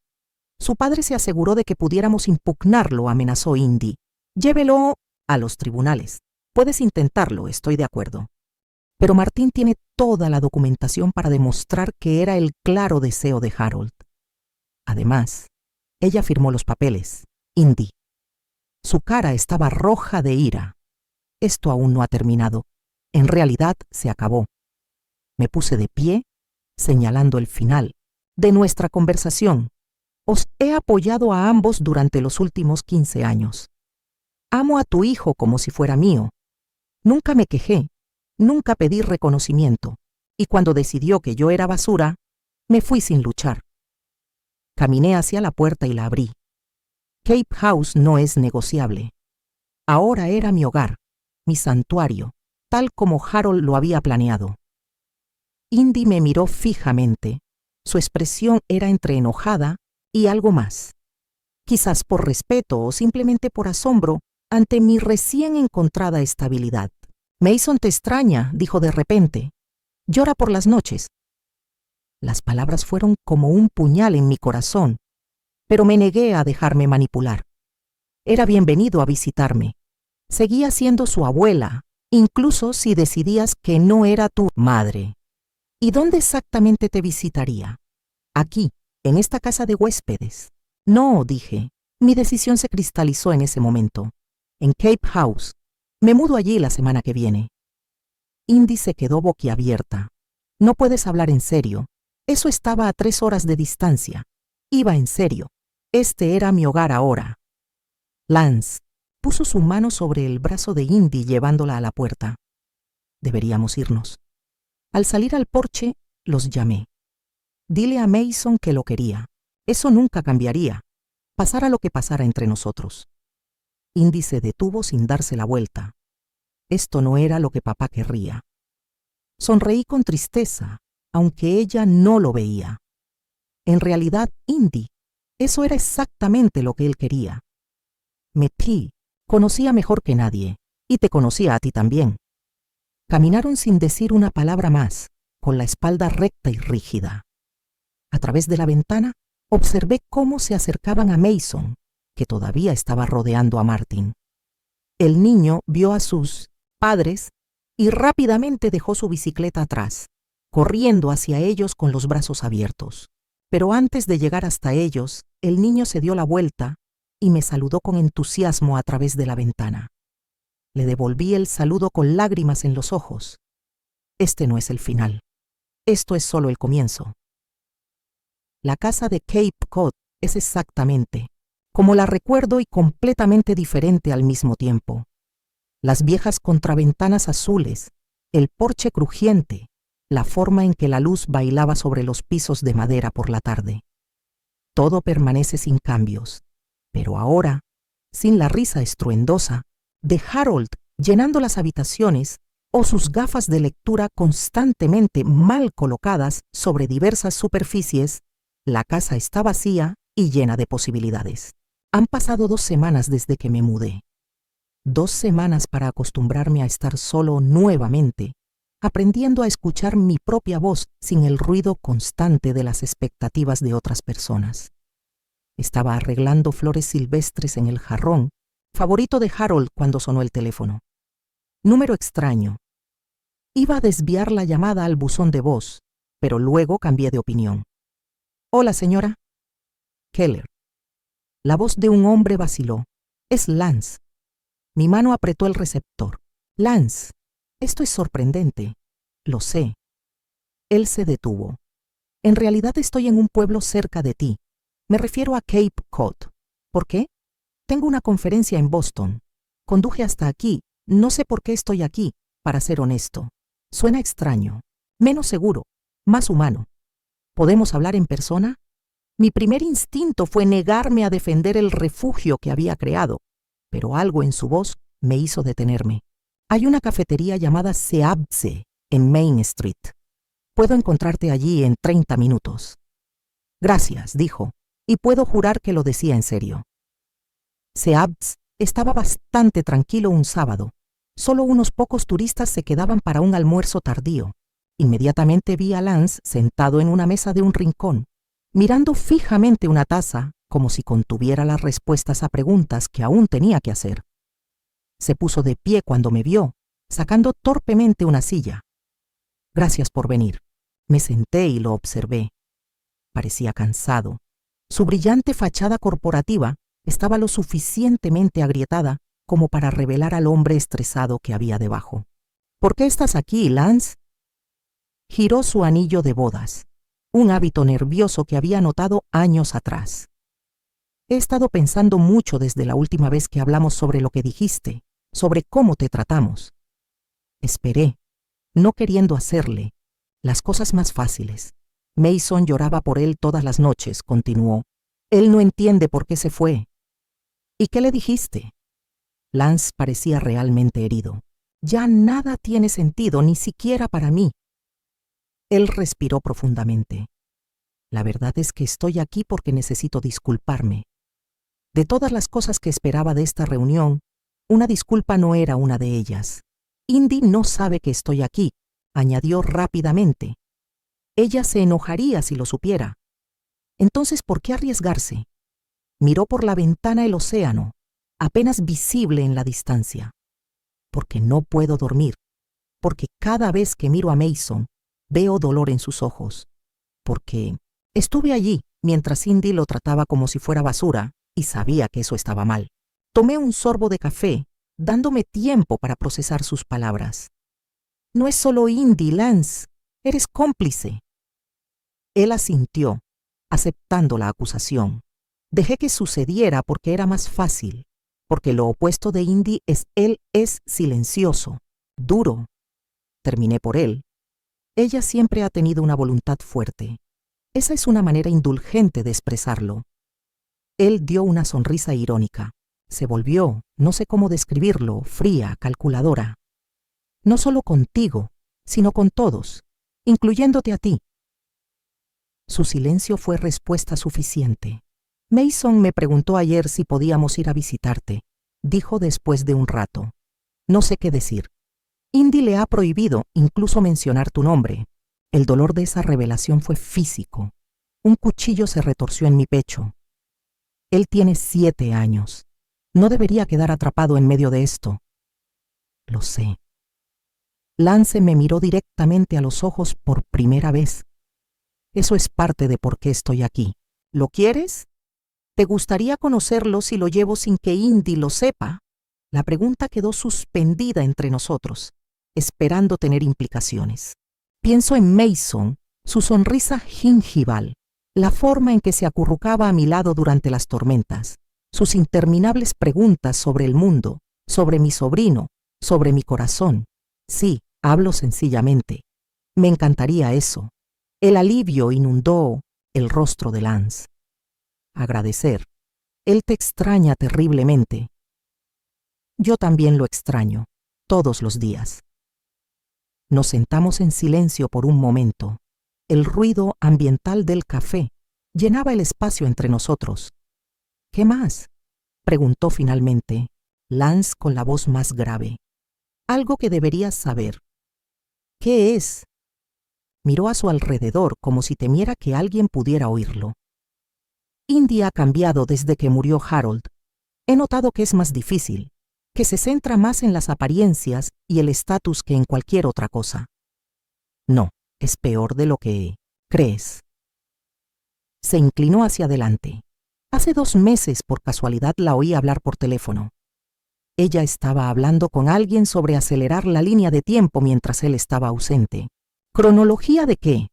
Su padre se aseguró de que pudiéramos impugnarlo, amenazó Indy. Llévelo a los tribunales. Puedes intentarlo, estoy de acuerdo. Pero Martín tiene toda la documentación para demostrar que era el claro deseo de Harold. Además, ella firmó los papeles. Indy. Su cara estaba roja de ira. Esto aún no ha terminado. En realidad, se acabó. Me puse de pie, señalando el final de nuestra conversación. Os he apoyado a ambos durante los últimos 15 años. Amo a tu hijo como si fuera mío. Nunca me quejé, nunca pedí reconocimiento, y cuando decidió que yo era basura, me fui sin luchar. Caminé hacia la puerta y la abrí. Cape House no es negociable. Ahora era mi hogar, mi santuario, tal como Harold lo había planeado. Indy me miró fijamente. Su expresión era entre enojada y algo más. Quizás por respeto o simplemente por asombro ante mi recién encontrada estabilidad. Mason te extraña, dijo de repente. Llora por las noches. Las palabras fueron como un puñal en mi corazón, pero me negué a dejarme manipular. Era bienvenido a visitarme. Seguía siendo su abuela, incluso si decidías que no era tu madre. ¿Y dónde exactamente te visitaría? Aquí, en esta casa de huéspedes. No, dije. Mi decisión se cristalizó en ese momento. En Cape House. Me mudo allí la semana que viene. Indy se quedó boquiabierta. No puedes hablar en serio. Eso estaba a 3 horas de distancia. Iba en serio. Este era mi hogar ahora. Lance puso su mano sobre el brazo de Indy llevándola a la puerta. Deberíamos irnos. Al salir al porche, los llamé. Dile a Mason que lo quería. Eso nunca cambiaría, pasara lo que pasara entre nosotros. Indy se detuvo sin darse la vuelta. Esto no era lo que papá querría. Sonreí con tristeza, aunque ella no lo veía. En realidad, Indy, eso era exactamente lo que él quería. Metí conocía mejor que nadie, y te conocía a ti también. Caminaron sin decir una palabra más, con la espalda recta y rígida. A través de la ventana, observé cómo se acercaban a Mason, que todavía estaba rodeando a Martin. El niño vio a sus padres y rápidamente dejó su bicicleta atrás, corriendo hacia ellos con los brazos abiertos. Pero antes de llegar hasta ellos, el niño se dio la vuelta y me saludó con entusiasmo a través de la ventana. Le devolví el saludo con lágrimas en los ojos. Este no es el final. Esto es solo el comienzo. La casa de Cape Cod es exactamente como la recuerdo y completamente diferente al mismo tiempo. Las viejas contraventanas azules, el porche crujiente, la forma en que la luz bailaba sobre los pisos de madera por la tarde. Todo permanece sin cambios, pero ahora, sin la risa estruendosa de Harold llenando las habitaciones o sus gafas de lectura constantemente mal colocadas sobre diversas superficies, la casa está vacía y llena de posibilidades. Han pasado 2 semanas desde que me mudé. 2 semanas para acostumbrarme a estar solo nuevamente, aprendiendo a escuchar mi propia voz sin el ruido constante de las expectativas de otras personas. Estaba arreglando flores silvestres en el jarrón, favorito de Harold cuando sonó el teléfono. Número extraño. Iba a desviar la llamada al buzón de voz, pero luego cambié de opinión. Hola, señora. Keller. La voz de un hombre vaciló. Es Lance. Mi mano apretó el receptor. Lance, esto es sorprendente. Lo sé. Él se detuvo. En realidad estoy en un pueblo cerca de ti. Me refiero a Cape Cod. ¿Por qué? Tengo una conferencia en Boston. Conduje hasta aquí. No sé por qué estoy aquí, para ser honesto. Suena extraño, menos seguro, más humano. ¿Podemos hablar en persona? Mi primer instinto fue negarme a defender el refugio que había creado, pero algo en su voz me hizo detenerme. Hay una cafetería llamada Seabse en Main Street. Puedo encontrarte allí en 30 minutos. Gracias, dijo, y puedo jurar que lo decía en serio. Seabs estaba bastante tranquilo un sábado. Solo unos pocos turistas se quedaban para un almuerzo tardío. Inmediatamente vi a Lance sentado en una mesa de un rincón, mirando fijamente una taza, como si contuviera las respuestas a preguntas que aún tenía que hacer. Se puso de pie cuando me vio, sacando torpemente una silla. Gracias por venir. Me senté y lo observé. Parecía cansado. Su brillante fachada corporativa estaba lo suficientemente agrietada como para revelar al hombre estresado que había debajo. ¿Por qué estás aquí, Lance? Giró su anillo de bodas, un hábito nervioso que había notado años atrás. He estado pensando mucho desde la última vez que hablamos sobre lo que dijiste, sobre cómo te tratamos. Esperé, no queriendo hacerle las cosas más fáciles. Mason lloraba por él todas las noches, continuó. Él no entiende por qué se fue. ¿Y qué le dijiste? Lance parecía realmente herido. Ya nada tiene sentido, ni siquiera para mí. Él respiró profundamente. La verdad es que estoy aquí porque necesito disculparme. De todas las cosas que esperaba de esta reunión, una disculpa no era una de ellas. Indy no sabe que estoy aquí, añadió rápidamente. Ella se enojaría si lo supiera. Entonces, ¿por qué arriesgarse? Miró por la ventana el océano, apenas visible en la distancia. Porque no puedo dormir. Porque cada vez que miro a Mason, veo dolor en sus ojos. Porque estuve allí mientras Indy lo trataba como si fuera basura y sabía que eso estaba mal. Tomé un sorbo de café dándome tiempo para procesar sus palabras. No es solo Indy, Lance, eres cómplice. Él asintió, aceptando la acusación. Dejé que sucediera porque era más fácil, porque lo opuesto de Indy es él es silencioso, duro. Terminé por él. Ella siempre ha tenido una voluntad fuerte. Esa es una manera indulgente de expresarlo. Él dio una sonrisa irónica. Se volvió, no sé cómo describirlo, fría, calculadora. No solo contigo, sino con todos, incluyéndote a ti. Su silencio fue respuesta suficiente. Mason me preguntó ayer si podíamos ir a visitarte, dijo después de un rato. No sé qué decir. Indy le ha prohibido incluso mencionar tu nombre. El dolor de esa revelación fue físico. Un cuchillo se retorció en mi pecho. Él tiene 7 años. No debería quedar atrapado en medio de esto. Lo sé. Lance me miró directamente a los ojos por primera vez. Eso es parte de por qué estoy aquí. ¿Lo quieres? ¿Te gustaría conocerlo si lo llevo sin que Indy lo sepa? La pregunta quedó suspendida entre nosotros, esperando tener implicaciones. Pienso en Mason, su sonrisa gingival, la forma en que se acurrucaba a mi lado durante las tormentas, sus interminables preguntas sobre el mundo, sobre mi sobrino, sobre mi corazón. Sí, hablo sencillamente. Me encantaría eso. El alivio inundó el rostro de Lance. Agradecer. Él te extraña terriblemente. Yo también lo extraño, todos los días. Nos sentamos en silencio por un momento. El ruido ambiental del café llenaba el espacio entre nosotros. ¿Qué más?, preguntó finalmente, Lance con la voz más grave. Algo que deberías saber. ¿Qué es? Miró a su alrededor como si temiera que alguien pudiera oírlo. Indy ha cambiado desde que murió Harold. He notado que es más difícil, que se centra más en las apariencias y el estatus que en cualquier otra cosa. No, es peor de lo que crees. Se inclinó hacia adelante. Hace 2 meses, por casualidad, la oí hablar por teléfono. Ella estaba hablando con alguien sobre acelerar la línea de tiempo mientras él estaba ausente. ¿Cronología de qué?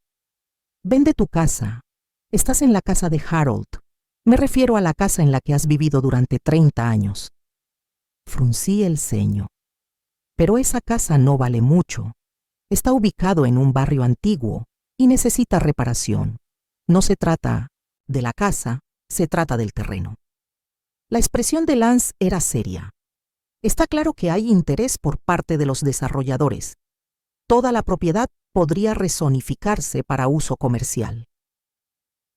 Vende tu casa. Estás en la casa de Harold. Me refiero a la casa en la que has vivido durante 30 años. Fruncí el ceño. Pero esa casa no vale mucho. Está ubicado en un barrio antiguo y necesita reparación. No se trata de la casa, se trata del terreno. La expresión de Lance era seria. Está claro que hay interés por parte de los desarrolladores. Toda la propiedad podría rezonificarse para uso comercial.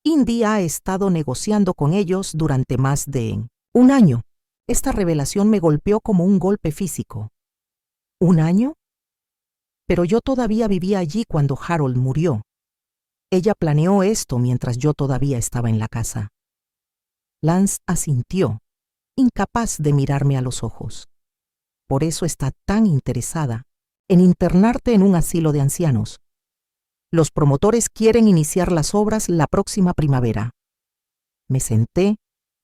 Indy ha estado negociando con ellos durante más de 1 año. Esta revelación me golpeó como un golpe físico. ¿1 año? Pero yo todavía vivía allí cuando Harold murió. Ella planeó esto mientras yo todavía estaba en la casa. Lance asintió, incapaz de mirarme a los ojos. Por eso está tan interesada en internarte en un asilo de ancianos. Los promotores quieren iniciar las obras la próxima primavera. Me senté,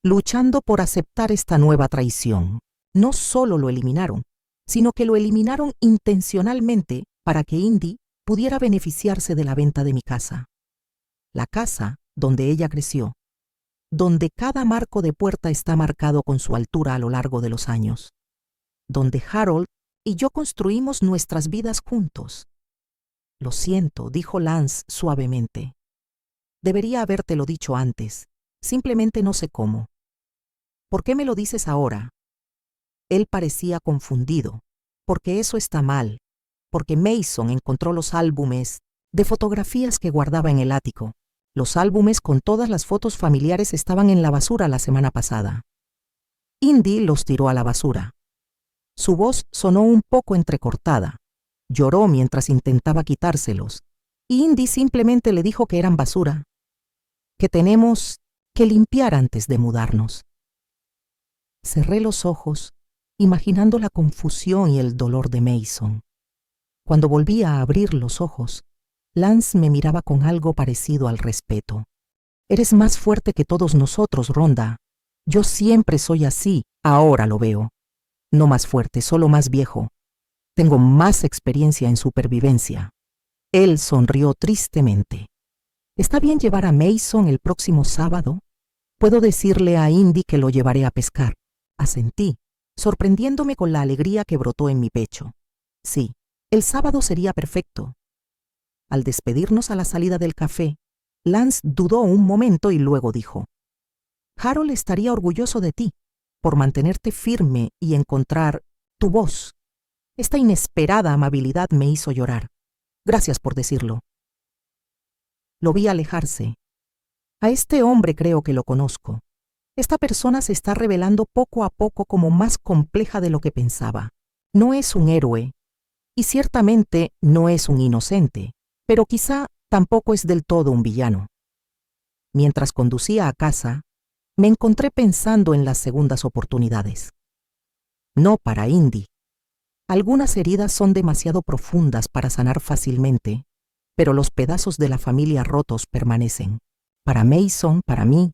luchando por aceptar esta nueva traición. No solo lo eliminaron, sino que lo eliminaron intencionalmente para que Indy pudiera beneficiarse de la venta de mi casa. La casa donde ella creció, donde cada marco de puerta está marcado con su altura a lo largo de los años, donde Harold y yo construimos nuestras vidas juntos. Lo siento, dijo Lance suavemente. Debería habértelo dicho antes, simplemente no sé cómo. ¿Por qué me lo dices ahora? Él parecía confundido, porque eso está mal, porque Mason encontró los álbumes de fotografías que guardaba en el ático. Los álbumes con todas las fotos familiares estaban en la basura la semana pasada. Indy los tiró a la basura. Su voz sonó un poco entrecortada. Lloró mientras intentaba quitárselos, y Indy simplemente le dijo que eran basura, que tenemos que limpiar antes de mudarnos. Cerré los ojos, imaginando la confusión y el dolor de Mason. Cuando volví a abrir los ojos, Lance me miraba con algo parecido al respeto. Eres más fuerte que todos nosotros, Rhonda. Yo siempre soy así, ahora lo veo. No más fuerte, solo más viejo. Tengo más experiencia en supervivencia. Él sonrió tristemente. ¿Está bien llevar a Mason el próximo sábado? Puedo decirle a Indy que lo llevaré a pescar. Asentí, sorprendiéndome con la alegría que brotó en mi pecho. Sí, el sábado sería perfecto. Al despedirnos a la salida del café, Lance dudó un momento y luego dijo: Harold estaría orgulloso de ti por mantenerte firme y encontrar tu voz. Esta inesperada amabilidad me hizo llorar. Gracias por decirlo. Lo vi alejarse. A este hombre creo que lo conozco. Esta persona se está revelando poco a poco como más compleja de lo que pensaba. No es un héroe, y ciertamente no es un inocente, pero quizá tampoco es del todo un villano. Mientras conducía a casa, me encontré pensando en las segundas oportunidades. No para Indy. Algunas heridas son demasiado profundas para sanar fácilmente, pero los pedazos de la familia rotos permanecen. Para Mason, para mí,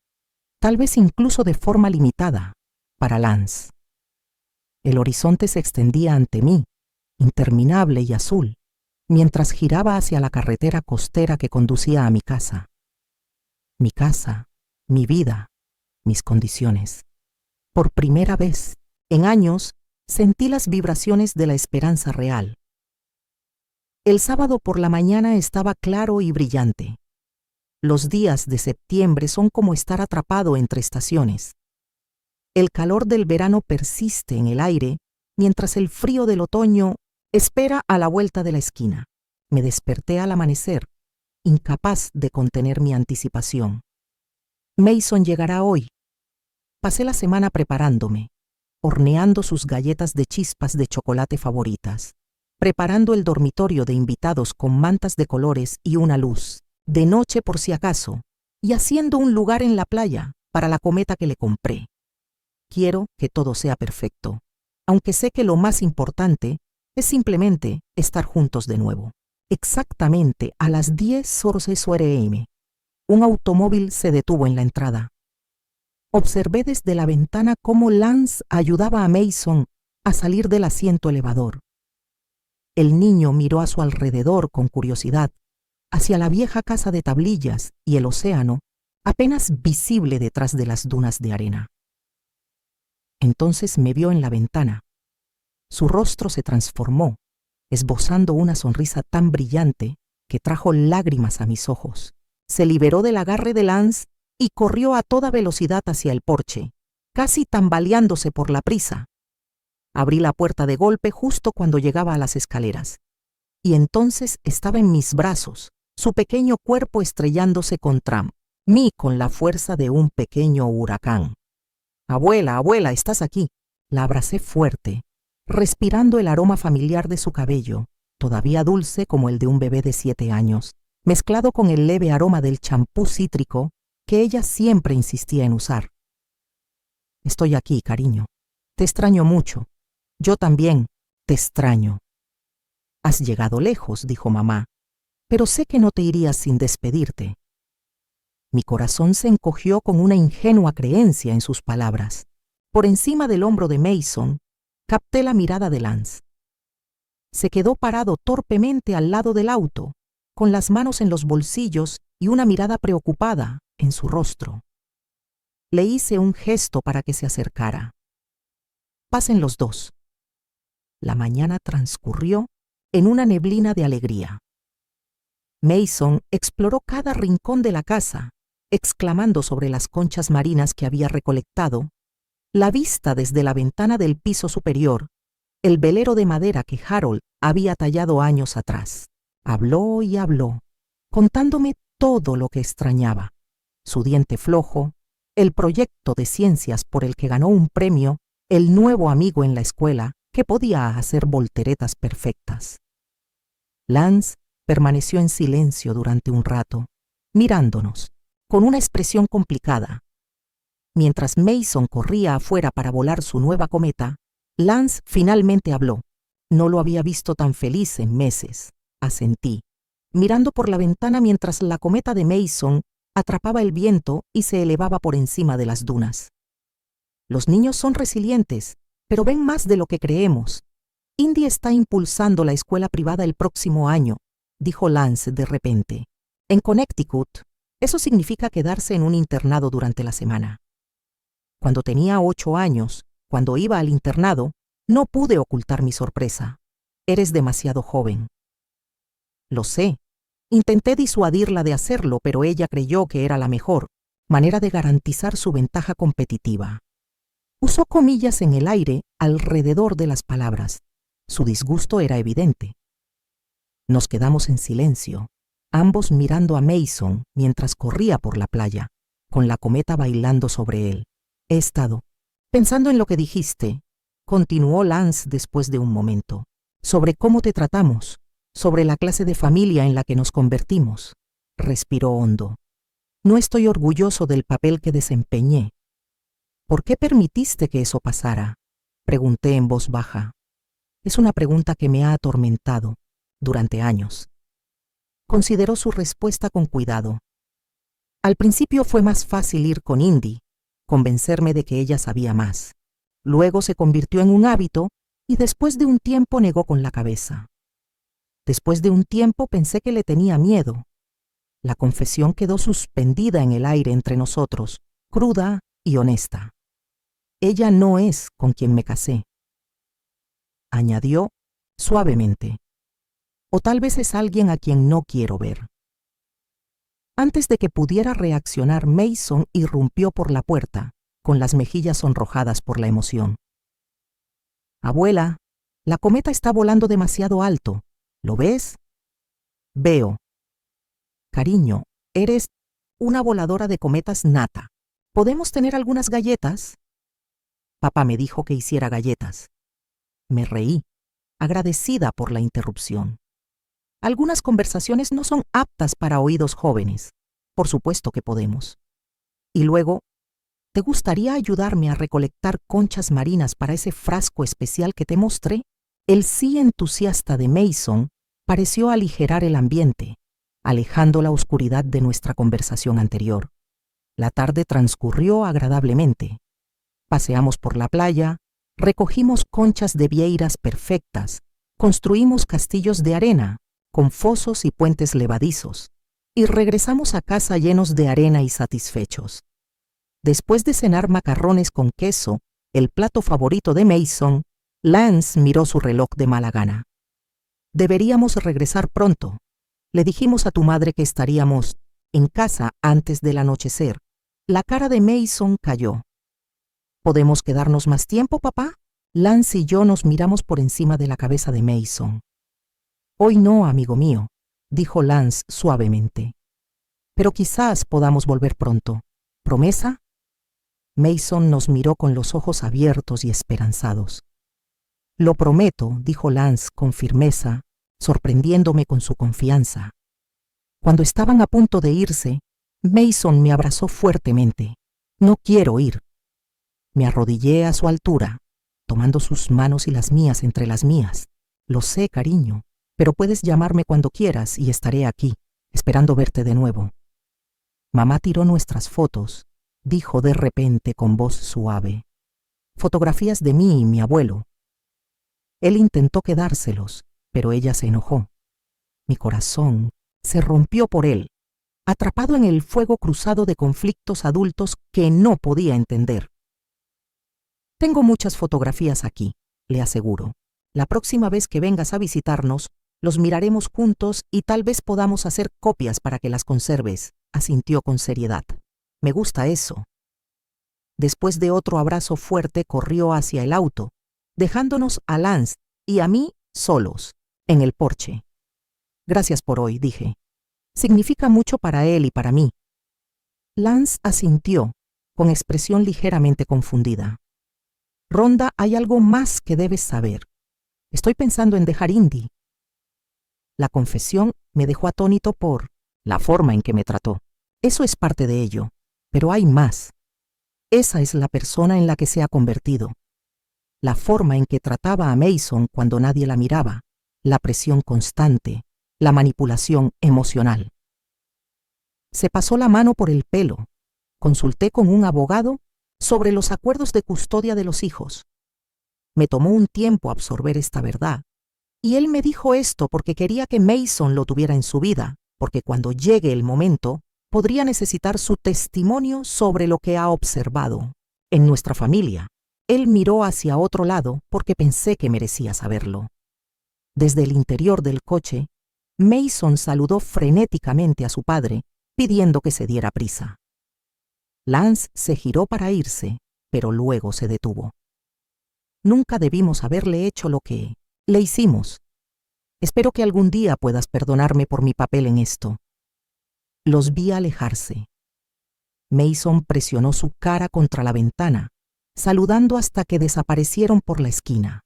tal vez incluso de forma limitada, para Lance. El horizonte se extendía ante mí, interminable y azul, mientras giraba hacia la carretera costera que conducía a mi casa. Mi casa, mi vida, mis condiciones. Por primera vez, en años, sentí las vibraciones de la esperanza real. El sábado por la mañana estaba claro y brillante. Los días de septiembre son como estar atrapado entre estaciones. El calor del verano persiste en el aire, mientras el frío del otoño espera a la vuelta de la esquina. Me desperté al amanecer, incapaz de contener mi anticipación. Mason llegará hoy. Pasé la semana preparándome, horneando sus galletas de chispas de chocolate favoritas, preparando el dormitorio de invitados con mantas de colores y una luz, de noche por si acaso, y haciendo un lugar en la playa para la cometa que le compré. Quiero que todo sea perfecto, aunque sé que lo más importante es simplemente estar juntos de nuevo. Exactamente a las 10:00 am, un automóvil se detuvo en la entrada. Observé desde la ventana cómo Lance ayudaba a Mason a salir del asiento elevador. El niño miró a su alrededor con curiosidad, hacia la vieja casa de tablillas y el océano, apenas visible detrás de las dunas de arena. Entonces me vio en la ventana. Su rostro se transformó, esbozando una sonrisa tan brillante que trajo lágrimas a mis ojos. Se liberó del agarre de Lance y corrió a toda velocidad hacia el porche, casi tambaleándose por la prisa. Abrí la puerta de golpe justo cuando llegaba a las escaleras, y entonces estaba en mis brazos, su pequeño cuerpo estrellándose contra mí con la fuerza de un pequeño huracán. Abuela, abuela, estás aquí. La abracé fuerte, respirando el aroma familiar de su cabello, todavía dulce como el de un bebé de 7 años, mezclado con el leve aroma del champú cítrico que ella siempre insistía en usar. Estoy aquí, cariño. Te extraño mucho. Yo también te extraño. Has llegado lejos, dijo mamá, pero sé que no te irías sin despedirte. Mi corazón se encogió con una ingenua creencia en sus palabras. Por encima del hombro de Mason, capté la mirada de Lance. Se quedó parado torpemente al lado del auto, con las manos en los bolsillos y una mirada preocupada en su rostro. Le hice un gesto para que se acercara. Pasen los dos. La mañana transcurrió en una neblina de alegría. Mason exploró cada rincón de la casa, exclamando sobre las conchas marinas que había recolectado, la vista desde la ventana del piso superior, el velero de madera que Harold había tallado años atrás. Habló y habló, contándome todo lo que extrañaba: su diente flojo, el proyecto de ciencias por el que ganó un premio, el nuevo amigo en la escuela que podía hacer volteretas perfectas. Lance permaneció en silencio durante un rato, mirándonos, con una expresión complicada. Mientras Mason corría afuera para volar su nueva cometa, Lance finalmente habló. No lo había visto tan feliz en meses, asentí, mirando por la ventana mientras la cometa de Mason atrapaba el viento y se elevaba por encima de las dunas. Los niños son resilientes Pero ven más de lo que creemos. Indy está impulsando la escuela privada el próximo año, dijo Lance de repente. En Connecticut, eso significa quedarse en un internado durante la semana. Cuando tenía 8 años, cuando iba al internado, no pude ocultar mi sorpresa. Eres demasiado joven. Lo sé. Intenté disuadirla de hacerlo, pero ella creyó que era la mejor manera de garantizar su ventaja competitiva. Usó comillas en el aire alrededor de las palabras. Su disgusto era evidente. Nos quedamos en silencio, ambos mirando a Mason mientras corría por la playa, con la cometa bailando sobre él. He estado pensando en lo que dijiste, continuó Lance después de un momento, sobre cómo te tratamos, sobre la clase de familia en la que nos convertimos. Respiró hondo. No estoy orgulloso del papel que desempeñé. ¿Por qué permitiste que eso pasara? Pregunté en voz baja. Es una pregunta que me ha atormentado durante años. Consideró su respuesta con cuidado. Al principio fue más fácil ir con Indy, convencerme de que ella sabía más. Luego se convirtió en un hábito y después de un tiempo negó con la cabeza. Después de un tiempo pensé que le tenía miedo. La confesión quedó suspendida en el aire entre nosotros, cruda y honesta. Ella no es con quien me casé. Añadió suavemente. O tal vez es alguien a quien no quiero ver. Antes de que pudiera reaccionar, Mason irrumpió por la puerta, con las mejillas sonrojadas por la emoción. Abuela, la cometa está volando demasiado alto. ¿Lo ves? Veo. Cariño, eres una voladora de cometas nata. ¿Podemos tener algunas galletas? Papá me dijo que hiciera galletas. Me reí, agradecida por la interrupción. Algunas conversaciones no son aptas para oídos jóvenes. Por supuesto que podemos. Y luego, ¿te gustaría ayudarme a recolectar conchas marinas para ese frasco especial que te mostré? El sí entusiasta de Mason pareció aligerar el ambiente, alejando la oscuridad de nuestra conversación anterior. La tarde transcurrió agradablemente. Paseamos por la playa, recogimos conchas de vieiras perfectas, construimos castillos de arena, con fosos y puentes levadizos, y regresamos a casa llenos de arena y satisfechos. Después de cenar macarrones con queso, el plato favorito de Mason, Lance miró su reloj de mala gana. Deberíamos regresar pronto. Le dijimos a tu madre que estaríamos en casa antes del anochecer. La cara de Mason cayó. ¿Podemos quedarnos más tiempo, papá? Lance y yo nos miramos por encima de la cabeza de Mason. Hoy no, amigo mío, dijo Lance suavemente. Pero quizás podamos volver pronto. ¿Promesa? Mason nos miró con los ojos abiertos y esperanzados. Lo prometo, dijo Lance con firmeza, sorprendiéndome con su confianza. Cuando estaban a punto de irse, Mason me abrazó fuertemente. No quiero ir. Me arrodillé a su altura, tomando sus manos y las mías entre las mías. Lo sé, cariño, pero puedes llamarme cuando quieras y estaré aquí, esperando verte de nuevo. Mamá tiró nuestras fotos, dijo de repente con voz suave. Fotografías de mí y mi abuelo. Él intentó quedárselos, pero ella se enojó. Mi corazón se rompió por él, atrapado en el fuego cruzado de conflictos adultos que no podía entender. Tengo muchas fotografías aquí, le aseguro. La próxima vez que vengas a visitarnos, los miraremos juntos y tal vez podamos hacer copias para que las conserves, asintió con seriedad. Me gusta eso. Después de otro abrazo fuerte, corrió hacia el auto, dejándonos a Lance y a mí solos, en el porche. Gracias por hoy, dije. Significa mucho para él y para mí. Lance asintió, con expresión ligeramente confundida. Rhonda, hay algo más que debes saber. Estoy pensando en dejar Indy. La confesión me dejó atónito por la forma en que me trató. Eso es parte de ello, pero hay más. Esa es la persona en la que se ha convertido. La forma en que trataba a Mason cuando nadie la miraba, la presión constante, la manipulación emocional. Se pasó la mano por el pelo. Consulté con un abogado sobre los acuerdos de custodia de los hijos. Me tomó un tiempo absorber esta verdad. Y él me dijo esto porque quería que Mason lo tuviera en su vida, porque cuando llegue el momento, podría necesitar su testimonio sobre lo que ha observado en nuestra familia. Él miró hacia otro lado porque pensé que merecía saberlo. Desde el interior del coche, Mason saludó frenéticamente a su padre, pidiendo que se diera prisa. Lance se giró para irse, pero luego se detuvo. Nunca debimos haberle hecho lo que le hicimos. Espero que algún día puedas perdonarme por mi papel en esto. Los vi alejarse. Mason presionó su cara contra la ventana, saludando hasta que desaparecieron por la esquina.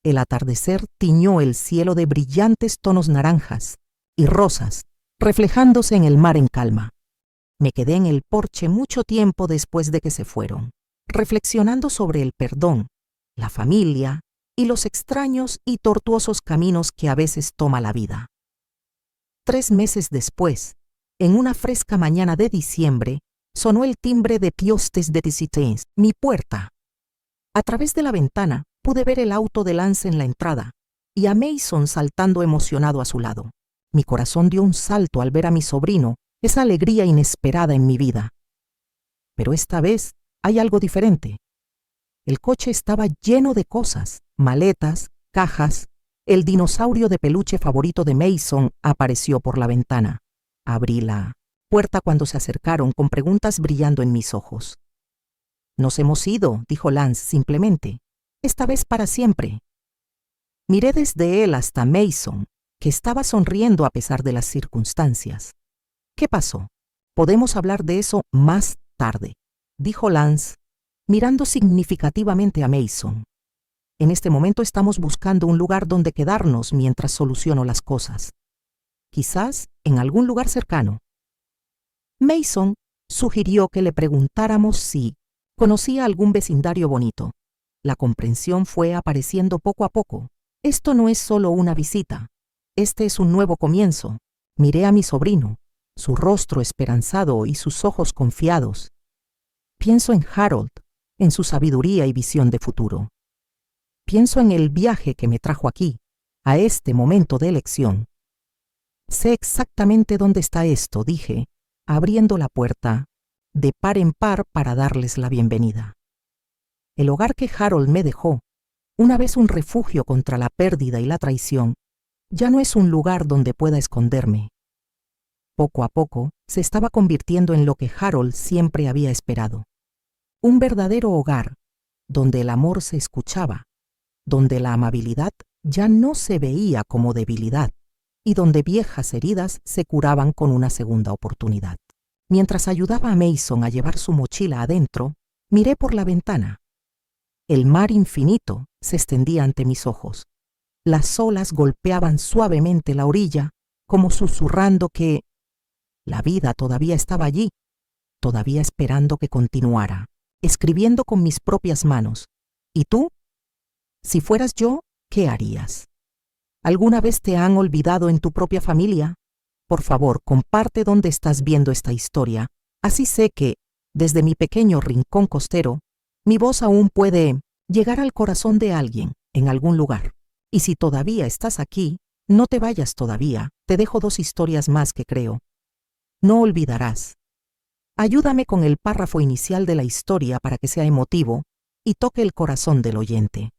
El atardecer tiñó el cielo de brillantes tonos naranjas y rosas, reflejándose en el mar en calma. Me quedé en el porche mucho tiempo después de que se fueron, reflexionando sobre el perdón, la familia y los extraños y tortuosos caminos que a veces toma la vida. 3 meses después, en una fresca mañana de diciembre, sonó el timbre de Piostes de Tisitens, mi puerta. A través de la ventana pude ver el auto de Lance en la entrada y a Mason saltando emocionado a su lado. Mi corazón dio un salto al ver a mi sobrino, esa alegría inesperada en mi vida. Pero esta vez hay algo diferente. El coche estaba lleno de cosas, maletas, cajas. El dinosaurio de peluche favorito de Mason apareció por la ventana. Abrí la puerta cuando se acercaron con preguntas brillando en mis ojos. «Nos hemos ido», dijo Lance simplemente. «Esta vez para siempre». Miré desde él hasta Mason, que estaba sonriendo a pesar de las circunstancias. «¿Qué pasó? Podemos hablar de eso más tarde», dijo Lance, mirando significativamente a Mason. «En este momento estamos buscando un lugar donde quedarnos mientras soluciono las cosas. Quizás en algún lugar cercano». Mason sugirió que le preguntáramos si conocía algún vecindario bonito. La comprensión fue apareciendo poco a poco. Esto no es solo una visita. Este es un nuevo comienzo. Miré a mi sobrino, su rostro esperanzado y sus ojos confiados. Pienso en Harold, en su sabiduría y visión de futuro. Pienso en el viaje que me trajo aquí, a este momento de elección. Sé exactamente dónde está esto, dije, abriendo la puerta de par en par para darles la bienvenida. El hogar que Harold me dejó, una vez un refugio contra la pérdida y la traición, ya no es un lugar donde pueda esconderme. Poco a poco se estaba convirtiendo en lo que Harold siempre había esperado. Un verdadero hogar, donde el amor se escuchaba, donde la amabilidad ya no se veía como debilidad y donde viejas heridas se curaban con una segunda oportunidad. Mientras ayudaba a Mason a llevar su mochila adentro, miré por la ventana. El mar infinito se extendía ante mis ojos. Las olas golpeaban suavemente la orilla, como susurrando que la vida todavía estaba allí, todavía esperando que continuara, escribiendo con mis propias manos. ¿Y tú? Si fueras yo, ¿qué harías? ¿Alguna vez te han olvidado en tu propia familia? Por favor, comparte dónde estás viendo esta historia. Así sé que, desde mi pequeño rincón costero, mi voz aún puede llegar al corazón de alguien en algún lugar. Y si todavía estás aquí, no te vayas todavía. Te dejo 2 historias más que creo no olvidarás. Ayúdame con el párrafo inicial de la historia para que sea emotivo y toque el corazón del oyente.